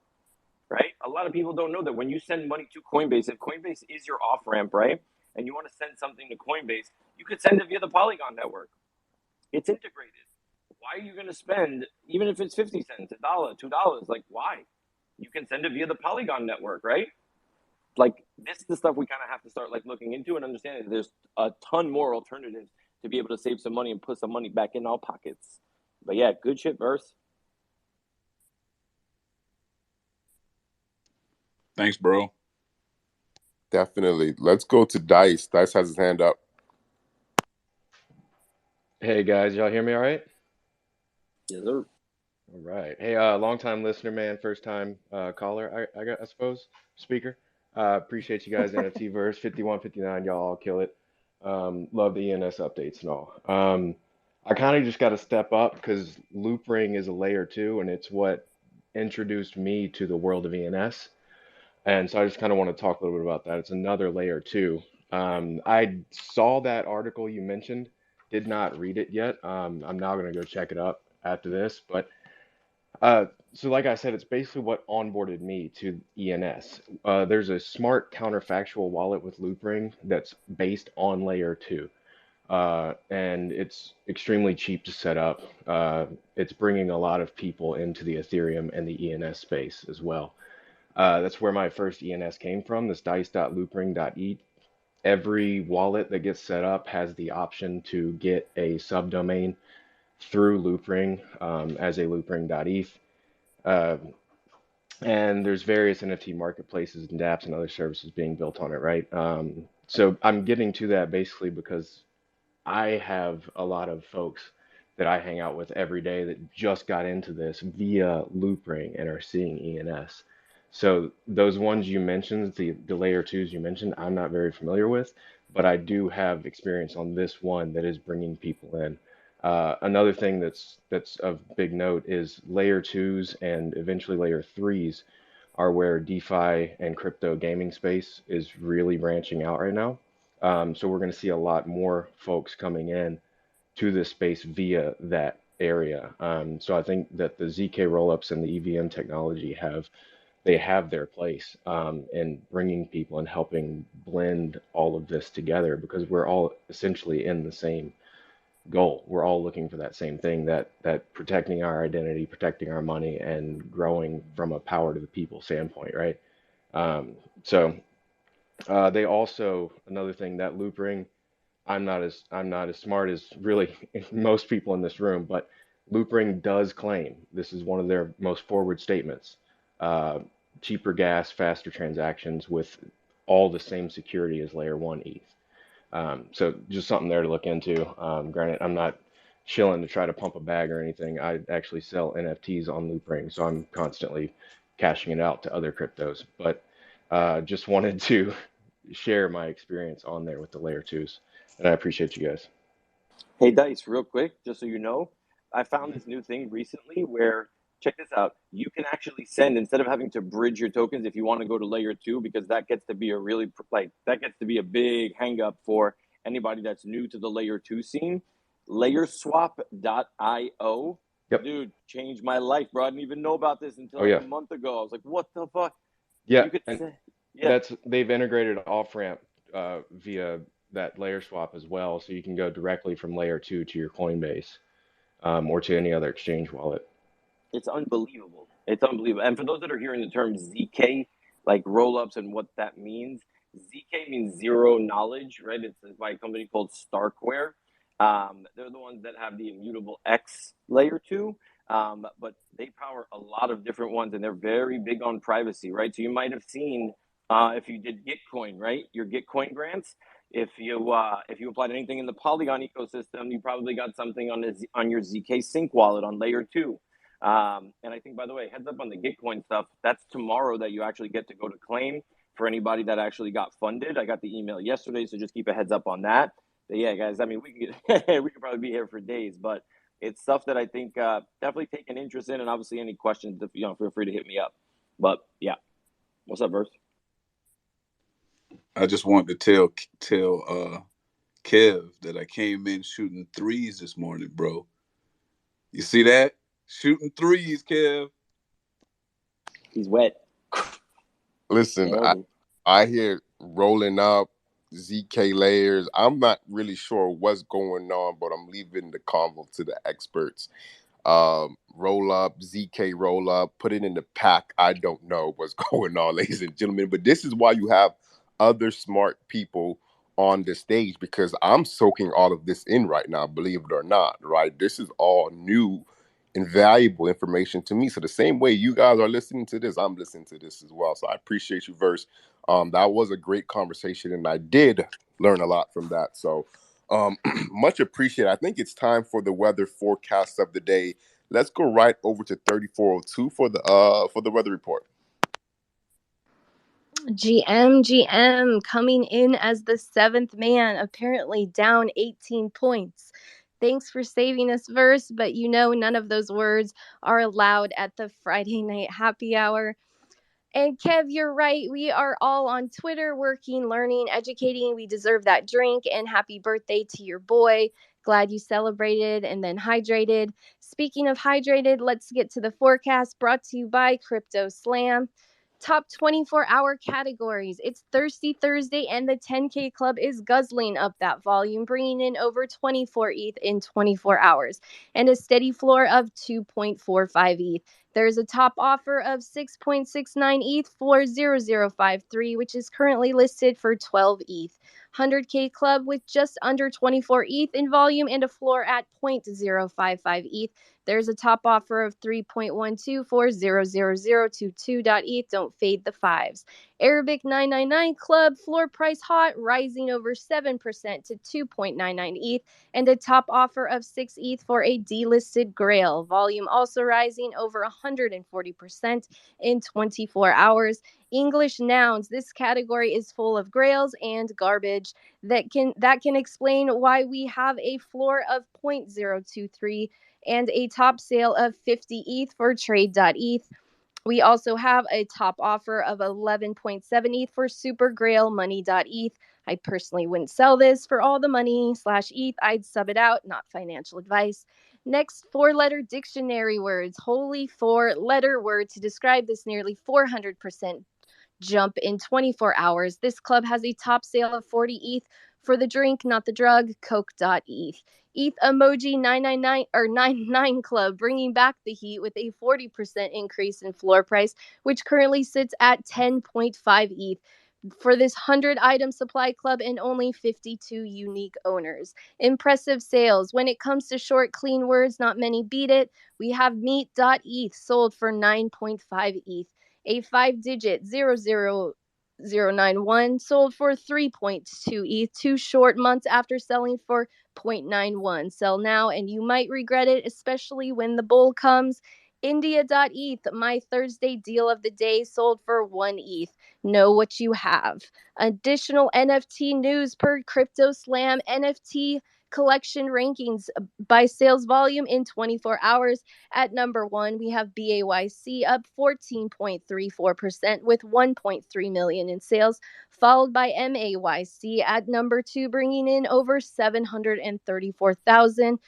right? A lot of people don't know that when you send money to Coinbase, if Coinbase is your off-ramp, right, and you want to send something to Coinbase, you could send it via the Polygon network. It's integrated. Why are you going to spend, even if it's 50 cents, $1, $2, like why? You can send it via the Polygon network, right? Like this is the stuff we kind of have to start like looking into and understanding that there's a ton more alternatives to be able to save some money and put some money back in our pockets. But yeah, good shit, Verse. Thanks, bro. Definitely. Let's go to Dice. Dice has his hand up. Hey guys, y'all hear me all right? Yes, sir. All right. Hey, long time listener, man, first time caller, I suppose, speaker. Appreciate you guys, NFT verse 51, 59, y'all all kill it. Love the ENS updates and all. I kind of just got to step up because Loopring is a layer 2 and it's what introduced me to the world of ENS. And so I just kind of want to talk a little bit about that. It's another layer 2. I saw that article you mentioned, did not read it yet. I'm now going to go check it up after this. But so like I said, it's basically what onboarded me to ENS. There's a smart counterfactual wallet with Loopring that's based on layer 2. And it's extremely cheap to set up. It's bringing a lot of people into the Ethereum and the ENS space as well. That's where my first ENS came from, this dice.loopring.eth. Every wallet that gets set up has the option to get a subdomain through Loopring as a loopring.eth. And there's various NFT marketplaces and dApps and other services being built on it, right? So I'm getting to that basically because I have a lot of folks that I hang out with every day that just got into this via Loopring and are seeing ENS. So those ones you mentioned, the layer 2s you mentioned, I'm not very familiar with, but I do have experience on this one that is bringing people in. Another thing that's of big note is layer 2s and eventually layer 3s are where DeFi and crypto gaming space is really branching out right now. So we're going to see a lot more folks coming in to this space via that area. So I think that the ZK rollups and the EVM technology have their place in bringing people and helping blend all of this together because we're all essentially in the same goal. We're all looking for that same thing, that protecting our identity, protecting our money, and growing from a power to the people standpoint, right? So they also, another thing, that Loopring, I'm not as smart as really most people in this room, but Loopring does claim, this is one of their most forward statements, cheaper gas, faster transactions with all the same security as layer 1 ETH. So just something there to look into. Granted, I'm not chilling to try to pump a bag or anything. I actually sell NFTs on Loopring, so I'm constantly cashing it out to other cryptos. But just wanted to share my experience on there with the layer 2s. And I appreciate you guys. Hey, Dice, real quick, just so you know, I found this new thing recently where check this out. You can actually send, instead of having to bridge your tokens if you want to go to layer 2, because that gets to be a really, that gets to be a big hang up for anybody that's new to the layer 2 scene. Layerswap.io. Yep. Dude, changed my life, bro. I didn't even know about this until a month ago. I was like, what the fuck? Yeah, You could and yeah. they've integrated off ramp via that layer swap as well, so you can go directly from layer 2 to your Coinbase or to any other exchange wallet. It's unbelievable. It's unbelievable. And for those that are hearing the term ZK, like roll-ups and what that means, ZK means zero knowledge, right? It's by a company called Starkware. They're the ones that have the immutable X layer 2, but they power a lot of different ones, and they're very big on privacy, right? So you might have seen if you did Gitcoin, right? Your Gitcoin grants. If you applied anything in the Polygon ecosystem, you probably got something on your ZK Sync wallet on layer 2. And I think, by the way, heads up on the Gitcoin stuff, that's tomorrow that you actually get to go to claim for anybody that actually got funded. I got the email yesterday, so just keep a heads up on that. But yeah, guys, I mean, we could probably be here for days, but it's stuff that I think definitely take an interest in, and obviously any questions, feel free to hit me up. But yeah, what's up, Verse? I just wanted to tell Kev that I came in shooting threes this morning, bro. You see that? Shooting threes, Kev. He's wet. Listen, I hear rolling up ZK layers. I'm not really sure what's going on, but I'm leaving the convo to the experts. Roll up, ZK roll up, put it in the pack. I don't know what's going on, ladies and gentlemen, but this is why you have other smart people on the stage, because I'm soaking all of this in right now, believe it or not, right? This is all new, invaluable information to me. So the same way you guys are listening to this, I'm listening to this as well. So I appreciate you, Verse. That was a great conversation, and I did learn a lot from that. So much appreciated. I think it's time for the weather forecast of the day. Let's go right over to 3402 for the weather report. GM coming in as the 7th man, apparently down 18 points. Thanks for saving us, Verse, but none of those words are allowed at the Friday night happy hour. And Kev, you're right. We are all on Twitter working, learning, educating. We deserve that drink. And happy birthday to your boy. Glad you celebrated and then hydrated. Speaking of hydrated, let's get to the forecast brought to you by Crypto Slam. Top 24-hour categories. It's Thirsty Thursday, and the 10K Club is guzzling up that volume, bringing in over 24 ETH in 24 hours and a steady floor of 2.45 ETH. There's a top offer of 6.69 ETH for 0053, which is currently listed for 12 ETH. 100K Club with just under 24 ETH in volume and a floor at 0.055 ETH. There's a top offer of 3.12 for 00022.ETH. Don't fade the fives. Arabic 999 Club, floor price hot, rising over 7% to 2.99 ETH, and a top offer of 6 ETH for a delisted Grail. Volume also rising over 140% in 24 hours. English nouns. This category is full of Grails and garbage that can explain why we have a floor of 0.023 and a top sale of 50 ETH for trade.eth. We also have a top offer of 11.7 ETH for Super Grail Money.eth. I personally wouldn't sell this for all the money /ETH. I'd sub it out, not financial advice. Next, 4-letter dictionary words. Holy 4-letter word to describe this nearly 400% jump in 24 hours. This club has a top sale of 40 ETH for the drink, not the drug, Coke.eth. ETH emoji 999 or 99 Club, bringing back the heat with a 40% increase in floor price, which currently sits at 10.5 ETH. For this 100-item supply club and only 52 unique owners. Impressive sales. When it comes to short, clean words, not many beat it. We have meat.eth sold for 9.5 ETH. A 5-digit 00091 sold for 3.2 ETH 2 short months after selling for 0.91. Sell now and you might regret it, especially when the bull comes. India.eth, my Thursday deal of the day, sold for 1 ETH. Know what you have. Additional NFT news per Crypto Slam. NFT collection rankings by sales volume in 24 hours. At number 1, we have BAYC up 14.34% with 1.3 million in sales, followed by MAYC at number 2, bringing in over 734,000.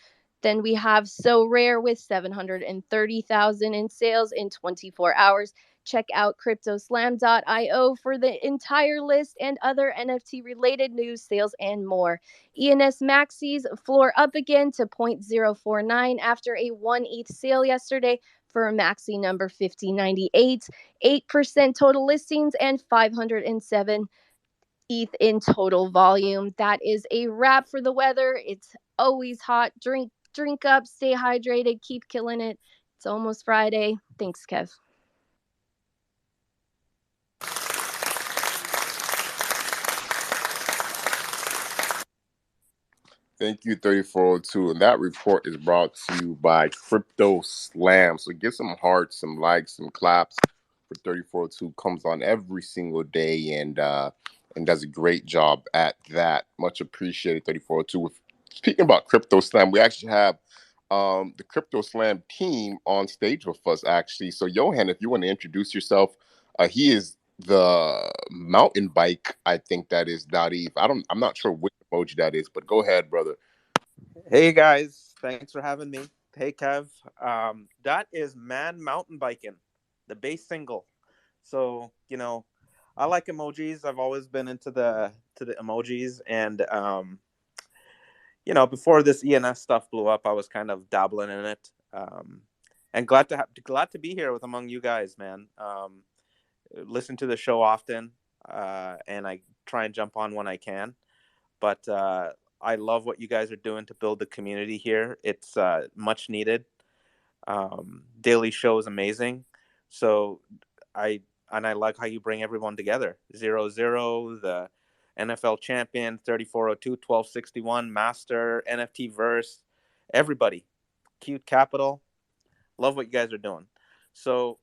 Then we have So Rare with 730,000 in sales in 24 hours. Check out cryptoslam.io for the entire list and other NFT related news, sales, and more. ENS Maxis floor up again to 0.049 after a 1 ETH sale yesterday for a maxi number 5098. 8% total listings and 507 ETH in total volume. That is a wrap for the weather. It's always hot. Drink up, stay hydrated, keep killing it. It's almost Friday. Thanks, Kev. Thank you, 3402. And that report is brought to you by Crypto Slam. So get some hearts, some likes, some claps for 3402. Comes on every single day and does a great job at that. Much appreciated, 3402. Speaking about Crypto Slam, we actually have the Crypto Slam team on stage with us, actually. So, Johan, if you want to introduce yourself, he is the mountain bike, I think that is .eth. I'm not sure which emoji that is, but go ahead, brother. Hey guys, thanks for having me. Hey Kev, that is Man Mountain Biking, the base single. So I like emojis. I've always been into the emojis, and before this ENS stuff blew up, I was kind of dabbling in it. And glad to be here with among you guys, man. Listen to the show often, and I try and jump on when I can. But I love what you guys are doing to build the community here. It's much needed. Daily show is amazing. So I like how you bring everyone together. 0-0, the NFL champion, 3402, 1261, master, NFT verse, everybody. Cute Capital. Love what you guys are doing. So,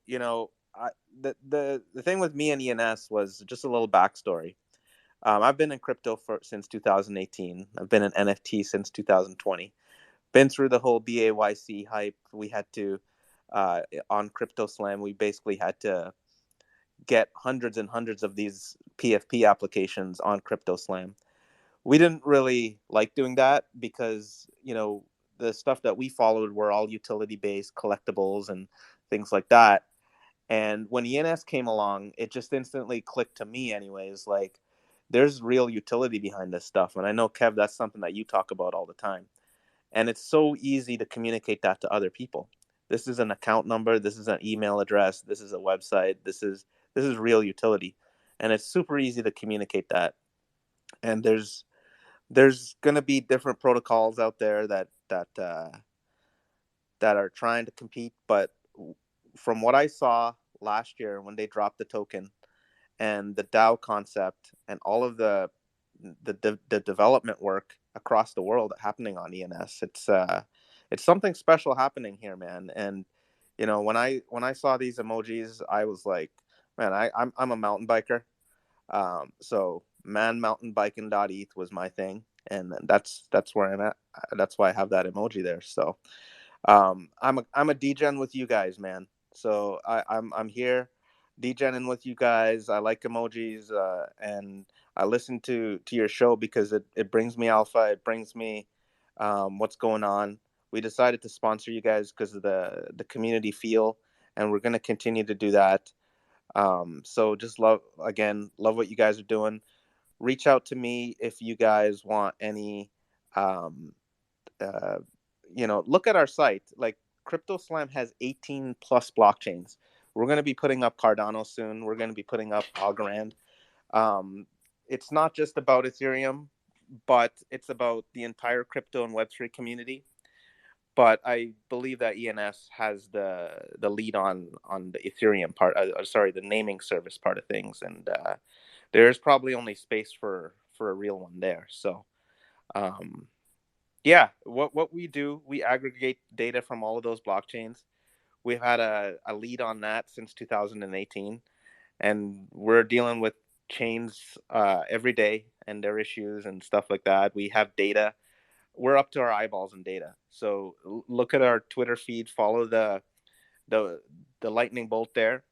the thing with me and ENS was just a little backstory. I've been in crypto since 2018. I've been in NFT since 2020. Been through the whole BAYC hype. We had to, on Crypto Slam, we basically had to get hundreds and hundreds of these PFP applications on Crypto Slam. We didn't really like doing that because, the stuff that we followed were all utility-based collectibles and things like that. And when ENS came along, it just instantly clicked to me anyways, like, there's real utility behind this stuff. And I know, Kev, that's something that you talk about all the time. And it's so easy to communicate that to other people. This is an account number. This is an email address. This is a website. This is real utility. And it's super easy to communicate that. And there's going to be different protocols out there that are trying to compete. But from what I saw last year when they dropped the token, and the DAO concept and all of the development work across the world happening on ENS, it's something special happening here, man. And when I saw these emojis, I was like, man, I'm a mountain biker. So manmountainbiking.eth was my thing, and that's where I'm at. That's why I have that emoji there. So I'm a degen with you guys, man. So I'm here degenning with you guys. I like emojis, and I listen to your show because it brings me alpha. It brings me what's going on. We decided to sponsor you guys because of the community feel, and we're going to continue to do that. So just love what you guys are doing. Reach out to me if you guys want any, look at our site. Like, Crypto Slam has 18 plus blockchains. We're going to be putting up Cardano soon. We're going to be putting up Algorand. It's not just about Ethereum, but it's about the entire crypto and Web3 community. But I believe that ENS has the lead on the Ethereum part. The naming service part of things, and there's probably only space for a real one there. So, yeah, what we do, we aggregate data from all of those blockchains. We've had a lead on that since 2018, and we're dealing with chains every day and their issues and stuff like that. We have data. we're up to our eyeballs in data. So look at our Twitter feed, follow the lightning bolt there.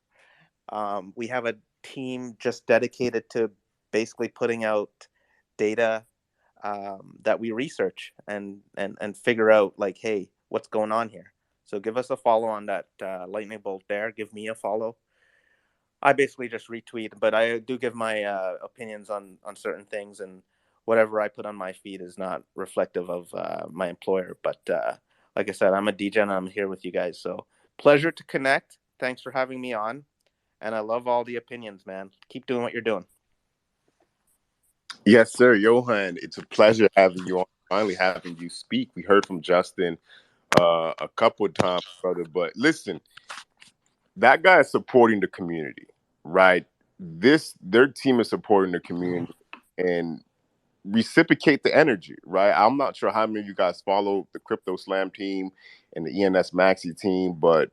We have a team just dedicated to basically putting out data that we research and figure out, like, hey, what's going on here. So give us a follow on that lightning bolt there. Give me a follow. I basically just retweet, but I do give my opinions on certain things, and whatever I put on my feed is not reflective of my employer. But like I said, I'm a DJ and I'm here with you guys. So pleasure to connect. Thanks for having me on. And I love all the opinions, man. Keep doing what you're doing. Yes, sir. Johan, it's a pleasure having you on, finally having you speak. We heard from Justin a couple of times, brother. But listen, that guy is supporting the community, right? Their team is supporting the community and reciprocate the energy, right? I'm not sure how many of you guys follow the Crypto Slam team and the ENS Maxi team, but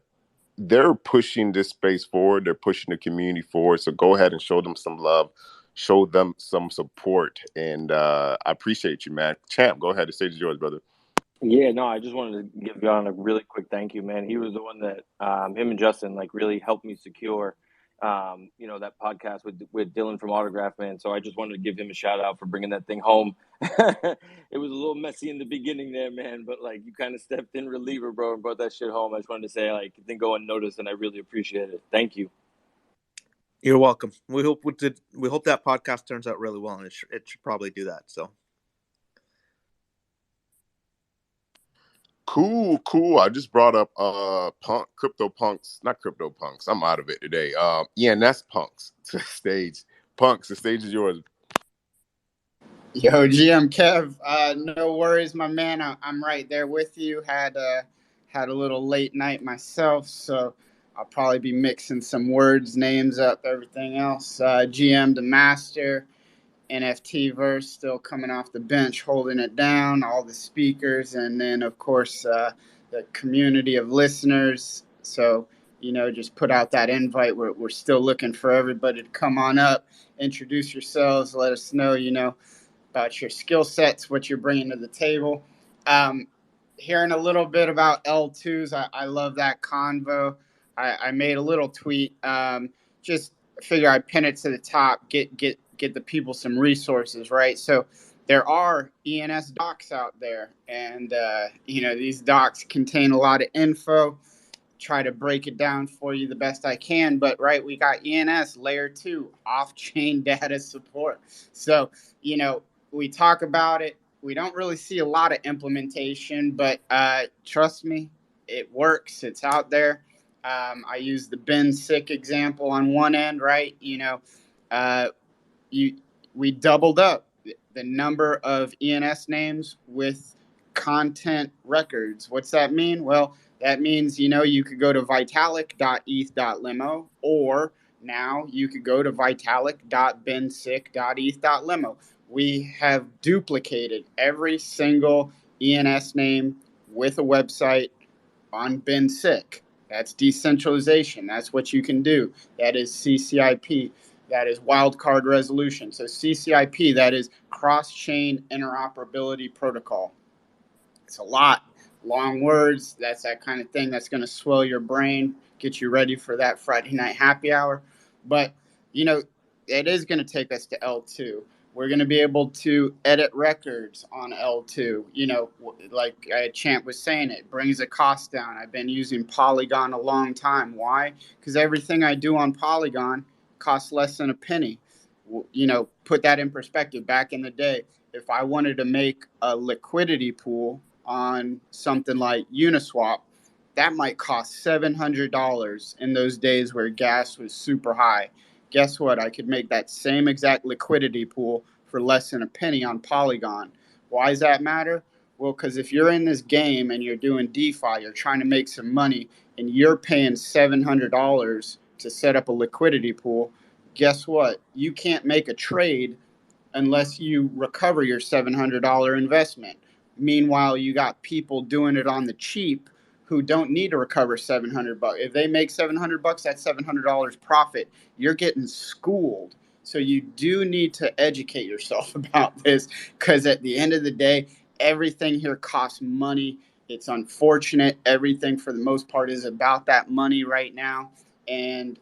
they're pushing this space forward. They're pushing the community forward. So go ahead and show them some love, show them some support. And I appreciate you, man. Champ, go ahead. The stage is yours, brother. Yeah, no, I just wanted to give John a really quick thank you, man. He was the one that him and Justin like really helped me secure, that podcast with Dylan from Autograph, man. So I just wanted to give him a shout out for bringing that thing home. It was a little messy in the beginning there, man, but like you kind of stepped in reliever, bro, and brought that shit home. I just wanted to say like it didn't go unnoticed, and I really appreciate it. Thank you. You're welcome. We hope that podcast turns out really well, and it should probably do that. So. Cool. I just brought up crypto punks, not crypto punks. I'm out of it today. ENS punks to the stage. Punks, the stage is yours. Yo, GM Kev, no worries, my man. I'm right there with you. Had a little late night myself, so I'll probably be mixing some words, names up, everything else. GM the master. NFT verse still coming off the bench, holding it down, all the speakers, and then of course the community of listeners. So just put out that invite. We're still looking for everybody to come on up, introduce yourselves, let us know about your skill sets, what you're bringing to the table. Hearing a little bit about L2s, I love that convo. I made a little tweet. Just figure I'd pin it to the top, get the people some resources, right? So there are ENS docs out there, and these docs contain a lot of info. Try to break it down for you the best I can, but right, we got ENS layer 2 off-chain data support. So we talk about it. We don't really see a lot of implementation, but trust me, it works. It's out there. I use the Ben Sick example on one end, right? We doubled up the number of ENS names with content records. What's that mean? Well, that means, you could go to vitalik.eth.limo, or now you could go to vitalik.bensick.eth.limo. We have duplicated every single ENS name with a website on BenSick. That's decentralization. That's what you can do. That is CCIP. That is wildcard resolution. So CCIP, that is cross-chain interoperability protocol. It's a lot. Long words. That's that kind of thing that's going to swell your brain, get you ready for that Friday night happy hour. But, it is going to take us to L2. We're going to be able to edit records on L2. Like Champ was saying, it brings the cost down. I've been using Polygon a long time. Why? Because everything I do on Polygon costs less than a penny. Put that in perspective. Back in the day, if I wanted to make a liquidity pool on something like Uniswap, that might cost $700 in those days where gas was super high. Guess what? I could make that same exact liquidity pool for less than a penny on Polygon. Why does that matter? Well, because if you're in this game and you're doing DeFi, you're trying to make some money, and you're paying $700 to set up a liquidity pool, guess what? You can't make a trade unless you recover your $700 investment. Meanwhile, you got people doing it on the cheap who don't need to recover $700. If they make $700, that's $700 profit. You're getting schooled. So you do need to educate yourself about this, because at the end of the day, everything here costs money. It's unfortunate. Everything for the most part is about that money right now. And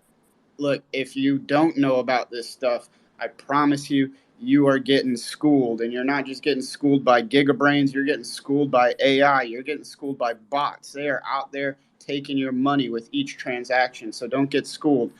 look, if you don't know about this stuff, I promise you, you are getting schooled. And you're not just getting schooled by gigabrains, you're getting schooled by AI, you're getting schooled by bots. They are out there taking your money with each transaction. So don't get schooled.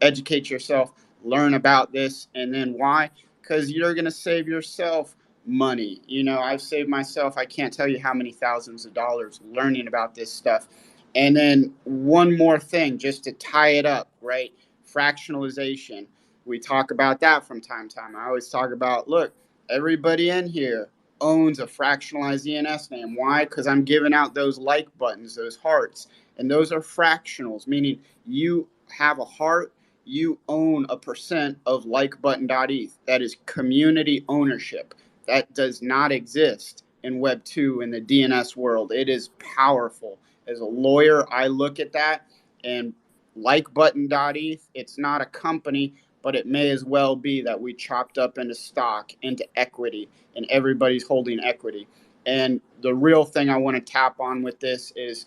Educate yourself, learn about this. And then why? Because you're going to save yourself money. I've saved myself, I can't tell you how many thousands of dollars learning about this stuff. And then one more thing, just to tie it up, right? Fractionalization. We talk about that from time to time. I always talk about, look, everybody in here owns a fractionalized ENS name. Why? Because I'm giving out those like buttons, those hearts. And those are fractionals, meaning you have a heart, you own a % of likebutton.eth. That is community ownership. That does not exist in Web 2 in the DNS world. It is powerful. As a lawyer, I look at that, and likebutton.eth, it's not a company, but it may as well be that we chopped up into stock, into equity, and everybody's holding equity. And the real thing I want to tap on with this is,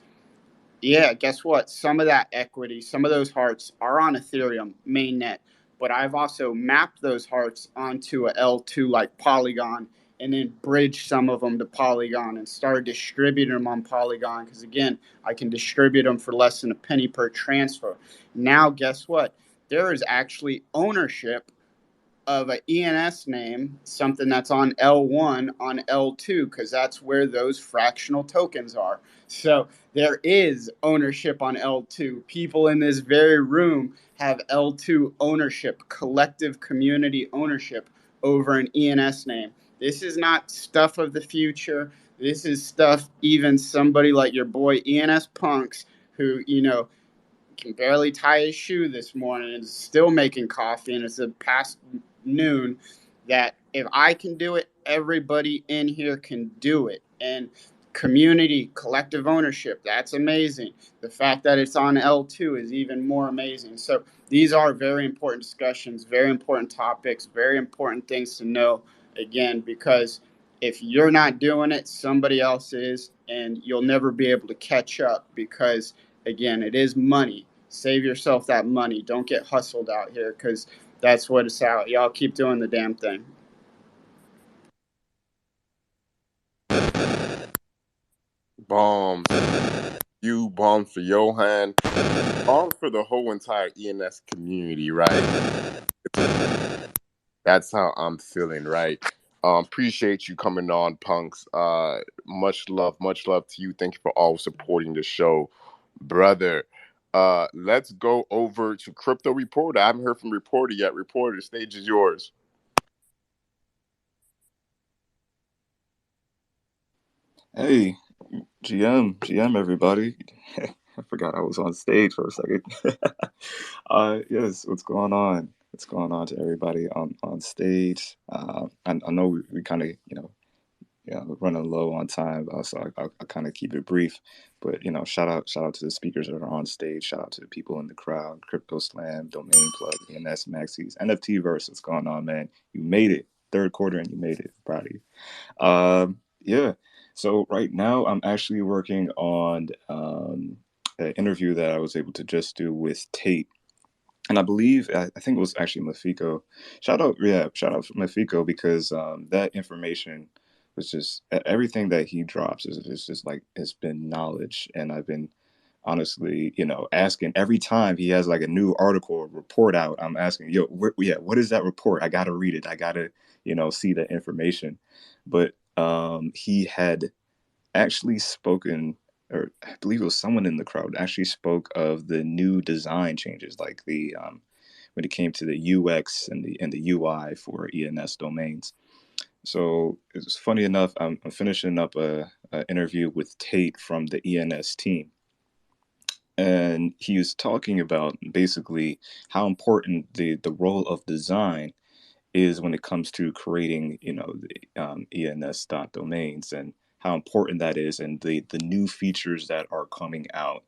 yeah, guess what? Some of that equity, some of those hearts are on Ethereum mainnet, but I've also mapped those hearts onto a L2 like Polygon, and then bridged some of them to Polygon and started distributing them on Polygon, because again, I can distribute them for less than a penny per transfer. Now, guess what? There is actually ownership of an ENS name, something that's on L1 on L2, because that's where those fractional tokens are. So there is ownership on L2. People in this very room have L2 ownership, collective community ownership over an ENS name. This is not stuff of the future. This is stuff even somebody like your boy ENS Punks, who, can barely tie his shoe this morning and is still making coffee, and it's past noon, that if I can do it, everybody in here can do it. And community, collective ownership, that's amazing. The fact that it's on L2 is even more amazing. So these are very important discussions, very important topics, very important things to know, again, because if you're not doing it, somebody else is, and you'll never be able to catch up, because again, it is money. Save yourself that money. Don't get hustled out here, because that's what it's out. Y'all keep doing the damn thing. Bombs. You, bombs for Johan, bombs for the whole entire ENS community, right? That's how I'm feeling, right? Appreciate you coming on, Punks. Much love to you. Thank you for always supporting the show, brother. Let's go over to Crypto Reporter. I haven't heard from Reporter yet. Reporter, the stage is yours. Hey, GM, everybody. I forgot I was on stage for a second. Yes, what's going on? What's going on to everybody on stage? I know we kind of, we're running low on time, so I'll kind of keep it brief. But shout out to the speakers that are on stage. Shout out to the people in the crowd. Crypto Slam, Domain Plug, ENS Maxis, NFT Verse. What's going on, man? You made it. Third quarter, and you made it. Proud of you. Yeah. So right now, I'm actually working on an interview that I was able to just do with Tate. And I think it was actually Mafiko. Shout out Mafiko, because that information was just everything that he drops is just like, it's been knowledge. And I've been honestly, asking every time he has like a new article or report out, I'm asking, what is that report? I got to read it. I got to, see the information. But he had actually spoken, or I believe it was someone in the crowd actually spoke of the new design changes, like the when it came to the UX and the UI for ENS domains. So it's funny enough, I'm finishing up a interview with Tate from the ENS team, and he was talking about basically how important the role of design is when it comes to creating, the ENS.domains, and how important that is, and the new features that are coming out,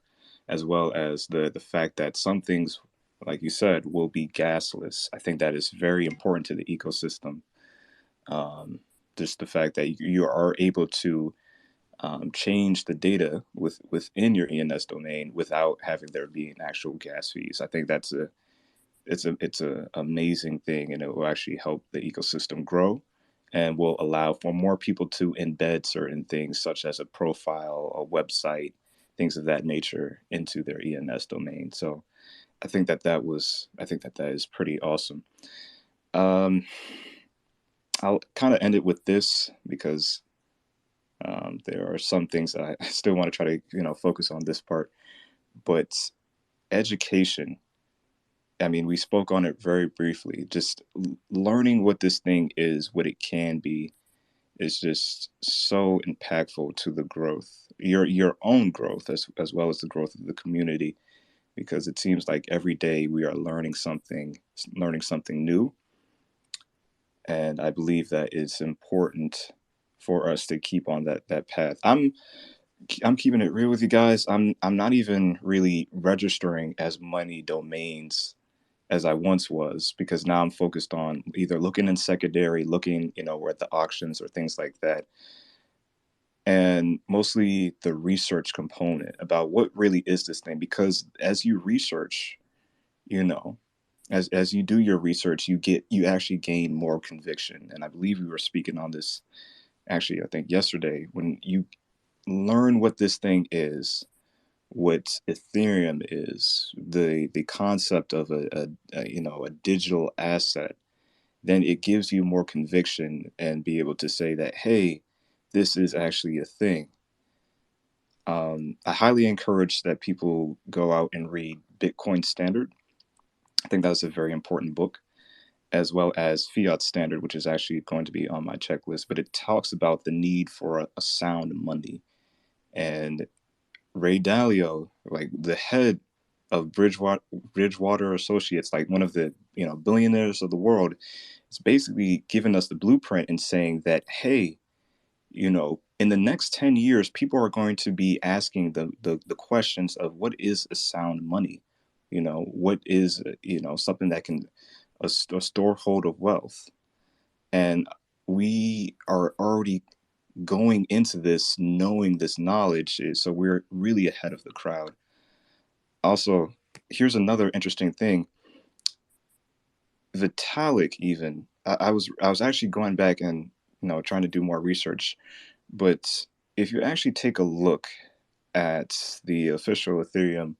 as well as the fact that some things, like you said, will be gasless. I think that is very important to the ecosystem, just the fact that you are able to change the data within your ENS domain without having there being actual gas fees. I think it's a amazing thing, and it will actually help the ecosystem grow and will allow for more people to embed certain things such as a profile, a website, things of that nature into their ENS domain. So I think that is pretty awesome. I'll kind of end it with this because there are some things that I still want to try to focus on this part, but education. I mean, we spoke on it very briefly. Just learning what this thing is, what it can be, is just so impactful to the growth, your own growth, as well as the growth of the community, because it seems like every day we are learning something new, and I believe that it's important for us to keep on that path. I'm keeping it real with you guys. I'm not even really registering as many domains as I once was, because now I'm focused on either looking in secondary, looking, at the auctions or things like that. And mostly the research component about what really is this thing, because as you research, as you do your research, you actually gain more conviction. And I believe we were speaking on this actually, I think yesterday, when you learn what this thing is, what Ethereum is, the concept of a digital asset, then it gives you more conviction and be able to say that, hey, this is actually a thing. I highly encourage that people go out and read Bitcoin Standard. I think that's a very important book, as well as Fiat Standard, which is actually going to be on my checklist. But it talks about the need for a sound money. And Ray Dalio, like the head of Bridgewater Associates, like one of the billionaires of the world, is basically giving us the blueprint and saying that, hey, in the next 10 years, people are going to be asking the questions of what is a sound money, what is something that can a storehold of wealth, and we are already going into this knowing this knowledge, so we're really ahead of the crowd. Also, here's another interesting thing. Vitalik, even I was actually going back and trying to do more research, but if you actually take a look at the official Ethereum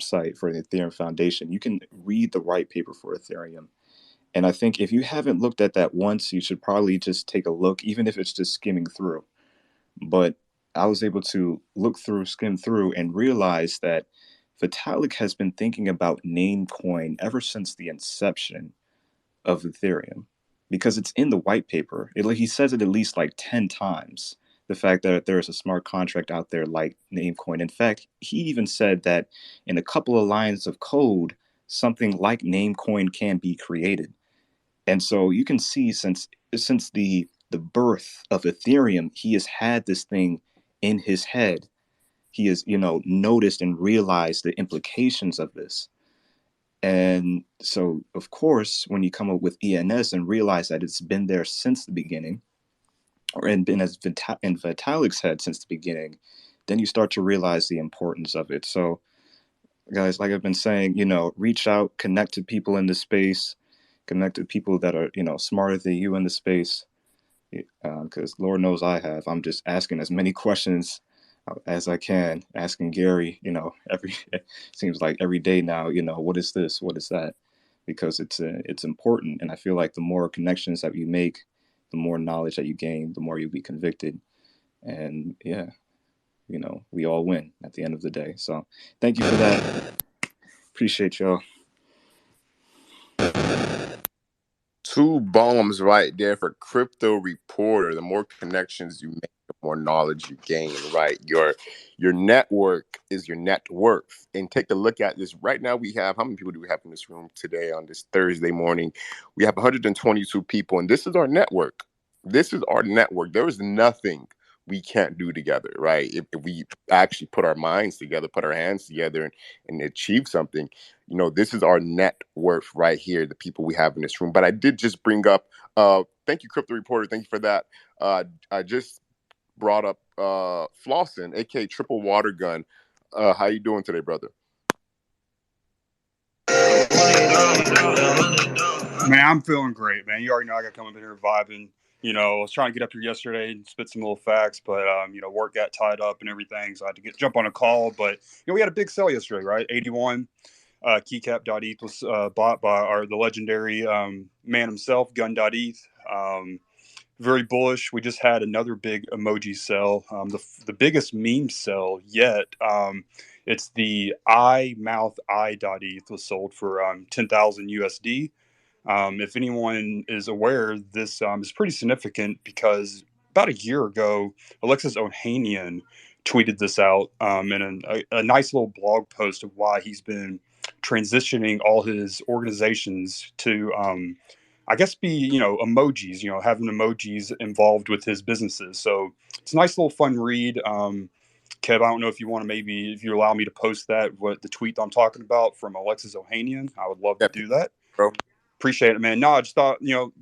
site for the Ethereum Foundation, you can read the white paper for Ethereum. And I think if you haven't looked at that once, you should probably just take a look, even if it's just skimming through. But I was able to skim through, and realize that Vitalik has been thinking about Namecoin ever since the inception of Ethereum, because it's in the white paper. He says it at least like 10 times, the fact that there is a smart contract out there like Namecoin. In fact, he even said that in a couple of lines of code, something like Namecoin can be created. And so you can see since the birth of Ethereum, he has had this thing in his head. He has, noticed and realized the implications of this. And so, of course, when you come up with ENS and realize that it's been there since the beginning, and been in Vitalik's head since the beginning, then you start to realize the importance of it. So, guys, like I've been saying, reach out, connect to people in the space, connect to people that are, smarter than you in the space, because Lord knows I have. I'm just asking as many questions as I can, asking Gary, seems like every day now, what is this? What is that? Because it's important. And I feel like the more connections that you make, the more knowledge that you gain, the more you'll be convicted. And yeah, we all win at the end of the day. So thank you for that. Appreciate y'all. 2 bombs right there for Crypto Reporter. The more connections you make, the more knowledge you gain, right? Your network is your net worth. And take a look at this. Right now we have, how many people do we have in this room today on this Thursday morning? We have 122 people, and this is our network. This is our network. There is nothing we can't do together, right? If we actually put our minds together, put our hands together, and achieve something, this is our net worth right here, the people we have in this room. But I did just bring up, thank you, Crypto Reporter, thank you for that. I just brought up Flossin, aka Triple Water Gun. How you doing today, brother? Man, I'm feeling great, man. You already know I got coming up here vibing. I was trying to get up here yesterday and spit some little facts, but work got tied up and everything, so I had to jump on a call. But we had a big sell yesterday, right? 81 keycap.eth was bought by the legendary man himself, gun.eth. Very bullish. We just had another big emoji sell, the biggest meme sell yet. It's the eye.eth was sold for 10,000 USD. If anyone is aware, this is pretty significant because about a year ago, Alexis Ohanian tweeted this out in a nice little blog post of why he's been transitioning all his organizations to, I guess, be, emojis, having emojis involved with his businesses. So it's a nice little fun read. Kev, I don't know if you want to if you allow me to post what the tweet I'm talking about from Alexis Ohanian, I would love to do that. Bro. Appreciate it, man. No, I just thought,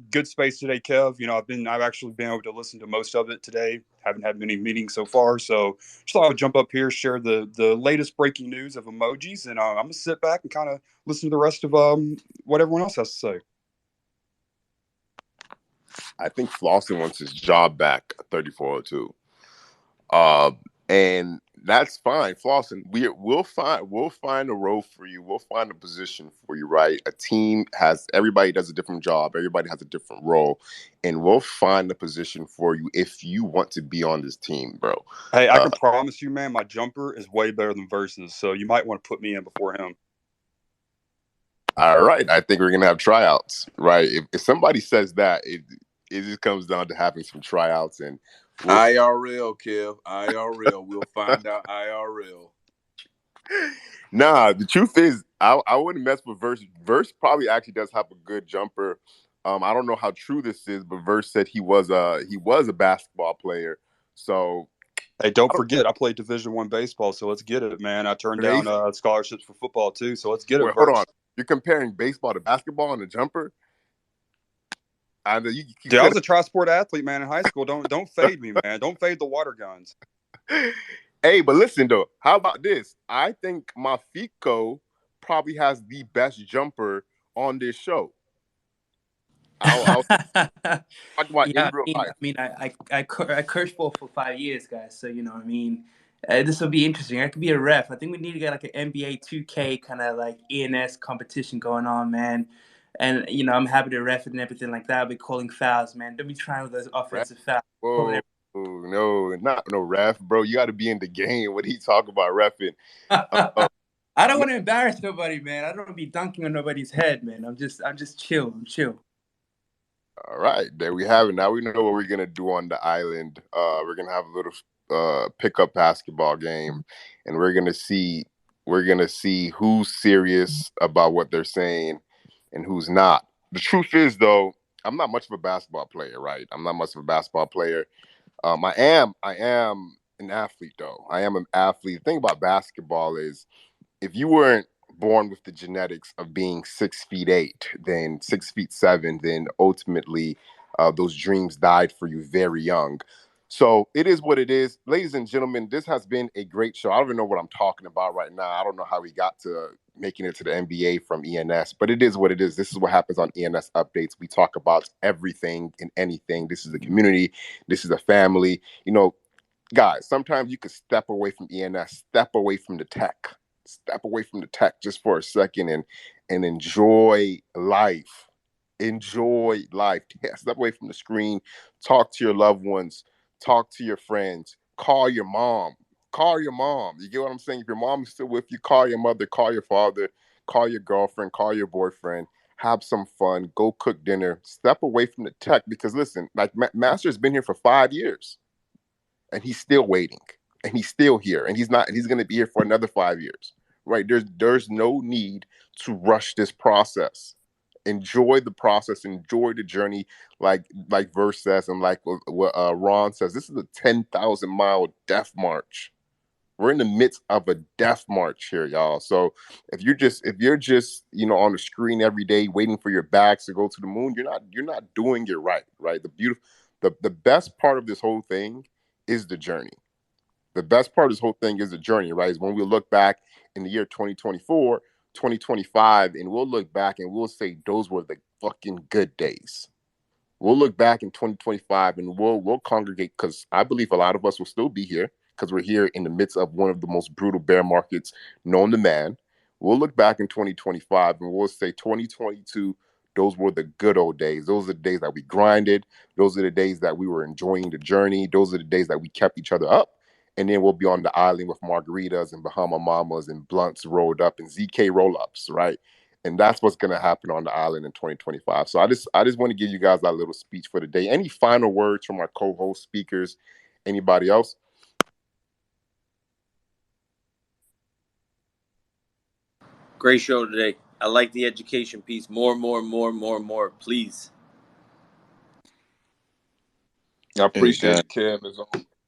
good space today, Kev. I've actually been able to listen to most of it today. Haven't had many meetings so far, so just thought I would jump up here, share the latest breaking news of emojis, and I'm gonna sit back and kind of listen to the rest of what everyone else has to say. I think Flossin wants his job back at 3402. And that's fine, Flossin. We'll find a role for you. We'll find a position for you, right? Everybody does a different job. Everybody has a different role, and we'll find a position for you if you want to be on this team, bro. Hey, I can promise you, man, my jumper is way better than Versus, so you might want to put me in before him. All right, I think we're gonna have tryouts, right? If somebody says that, it just comes down to having some tryouts and. IRL, Kev. IRL. We'll find out IRL. Nah, the truth is, I wouldn't mess with Verse. Verse probably actually does have a good jumper. I don't know how true this is, but Verse said he was a basketball player. So, hey, don't forget, I played Division I baseball, so let's get it, man. I turned down scholarships for football too, so let's get it. Hold on, you're comparing baseball to basketball and a jumper? Dude, I was a tri-sport athlete, man, in high school. Don't fade me, man. Don't fade the water guns. Hey, but listen though, how about this? I think Mafiko probably has the best jumper on this show. I'll talk about in real life. I coached ball for 5 years, guys. So this will be interesting. I could be a ref. I think we need to get like an NBA 2K kind of like ENS competition going on, man. And I'm happy to ref it and everything like that. I'll be calling fouls, man. Don't be trying with those offensive fouls. Whoa, no, not no ref, bro. You got to be in the game. What he talk about refing? I don't want to embarrass nobody, man. I don't want to be dunking on nobody's head, man. I'm just chill. I'm chill. All right, there we have it. Now we know what we're gonna do on the island. We're gonna have a little pickup basketball game, and we're gonna see who's serious about what they're saying and who's not. The truth is, though, I'm not much of a basketball player, right? I'm not much of a basketball player. I am an athlete, though. I am an athlete. The thing about basketball is, if you weren't born with the genetics of being 6'8", then 6'7", then ultimately those dreams died for you very young. So it is what it is. Ladies and gentlemen, this has been a great show. I don't even know what I'm talking about right now. I don't know how we got to making it to the NBA from ENS, but it is what it is. This is what happens on ENS Updates. We talk about everything and anything. This is a community. This is a family. Guys, sometimes you could step away from ENS, step away from the tech. Step away from the tech just for a second and enjoy life. Enjoy life. Yeah, step away from the screen. Talk to your loved ones. Talk to your friends. Call your mom. Call your mom. You get what I'm saying? If your mom is still with you, call your mother, call your father, call your girlfriend, call your boyfriend. Have some fun. Go cook dinner. Step away from the tech because, listen, like Master's been here for 5 years and he's still waiting. And he's still here, and he's going to be here for another 5 years, right? There's no need to rush this process. enjoy the process, enjoy the journey, like Verse says, and like what Ron says. This is a 10,000-mile death march. We're in the midst of a death march here, y'all. So if you're just on the screen every day waiting for your bags to go to the moon, you're not doing it right. The best part of this whole thing is the journey. The best part of this whole thing is the journey, right? Is when we look back in the year 2024, 2025, and we'll look back and we'll say those were the fucking good days. We'll look back in 2025 and we'll congregate, because I believe a lot of us will still be here because we're here in the midst of one of the most brutal bear markets known to man. We'll look back in 2025 and we'll say 2022, those were the good old days. Those are the days that we grinded. Those are the days that we were enjoying the journey. Those are the days that we kept each other up. And then we'll be on the island with margaritas and Bahama Mamas and blunts rolled up and ZK roll-ups, right? And that's what's going to happen on the island in 2025. So I just want to give you guys that little speech for the day. Any final words from our co-host speakers? Anybody else? Great show today. I like the education piece. More, please. I appreciate it, Kev.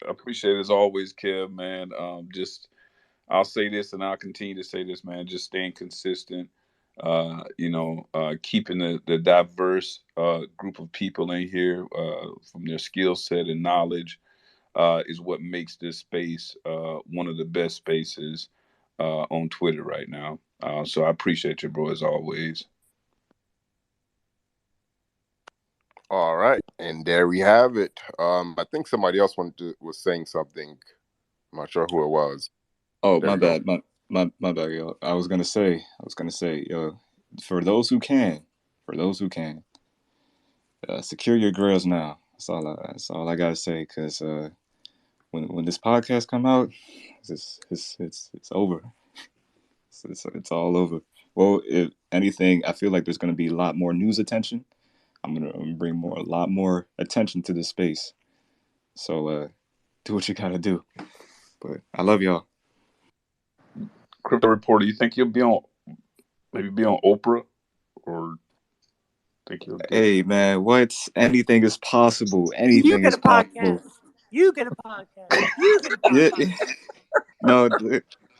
I appreciate it as always, Kev, man. I'll say this and I'll continue to say this, man. Just staying consistent. Keeping the diverse group of people in here from their skill set and knowledge is what makes this space one of the best spaces on Twitter right now. So I appreciate you, bro, as always. All right, and there we have it. I think somebody else was saying something. I'm not sure who it was. Oh, my bad. My bad, yo. I was gonna say, yo, for those who can, secure your grills now. That's all I gotta say. Cause when this podcast come out, it's over. It's all over. Well, if anything, I feel like there's gonna be a lot more news attention. I'm gonna bring a lot more attention to this space. So do what you gotta do. But I love y'all. Crypto Reporter, you think you'll be on Oprah, or think you'll? Hey man, what? Anything is possible. Anything is possible. You get a podcast. You get a podcast. Yeah. No,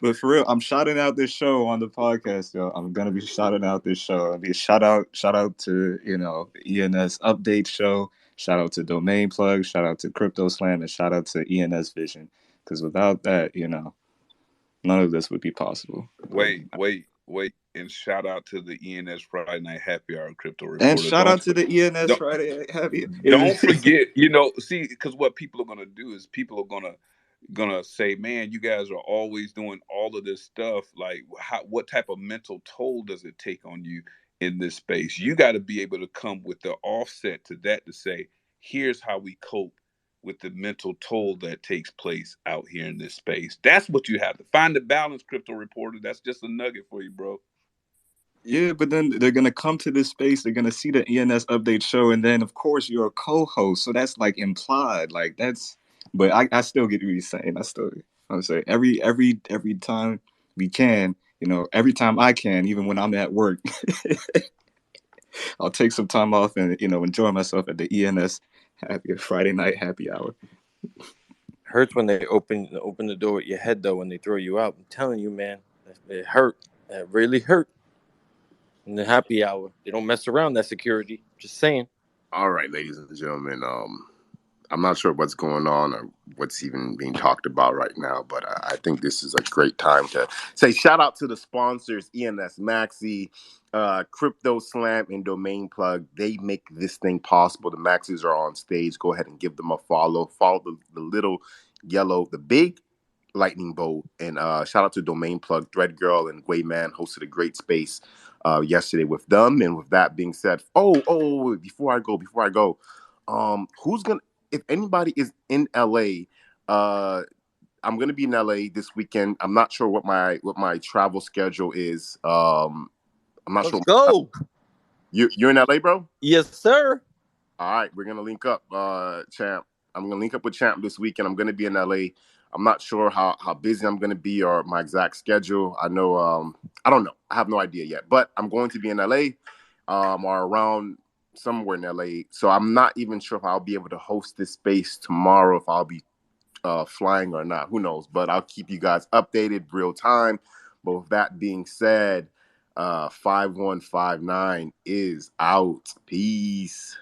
but for real, I'm shouting out this show on the podcast, yo. I'm gonna be shouting out this show. It'll be a shout out to the ENS update show. Shout out to Domain Plug. Shout out to Crypto Slam, and shout out to ENS Vision. Because without that, none of this would be possible. Wait, and shout out to the ENS Friday Night Happy Hour Crypto Reporter. And shout out to the ENS Friday Night Happy. Don't forget, see, because what people are gonna do is people are gonna say, man, you guys are always doing all of this stuff. Like, what type of mental toll does it take on you in this space? You got to be able to come with the offset to that to say, here's how we cope with the mental toll that takes place out here in this space. That's what you have to find the balance, Crypto Reporter. That's just a nugget for you, bro. Yeah, but then they're going to come to this space, they're going to see the ENS update show, and then, of course, you're a co-host, so that's, like, implied. Like, that's... But I still get what you're saying. I would say every time we can, every time I can, even when I'm at work, I'll take some time off and, enjoy myself at the ENS Friday Night Happy Hour. Hurts when they open the door with your head, though, when they throw you out. I'm telling you, man, it hurt. That really hurt. In the happy hour, they don't mess around, that security. Just saying. All right, ladies and gentlemen, I'm not sure what's going on or what's even being talked about right now, but I think this is a great time to say shout out to the sponsors, ENS Maxi, Crypto Slam, and Domain Plug. They make this thing possible. The Maxis are on stage. Go ahead and give them a follow. Follow the little yellow, the big lightning bolt. And shout out to Domain Plug. Thread Girl and Gway Man hosted a great space yesterday with them. And with that being said, before I go, if anybody is in LA, I'm gonna be in LA this weekend. I'm not sure what my travel schedule is. I'm not sure. Let's go. You're in LA, bro? Yes, sir. All right, we're gonna link up, Champ. I'm gonna link up with Champ this weekend. I'm gonna be in LA. I'm not sure how busy I'm gonna be or my exact schedule. I know I don't know. I have no idea yet. But I'm going to be in LA. or around somewhere in LA. So I'm not even sure if I'll be able to host this space tomorrow, if I'll be flying or not. Who knows? But I'll keep you guys updated real time. But with that being said, 5159 is out. Peace.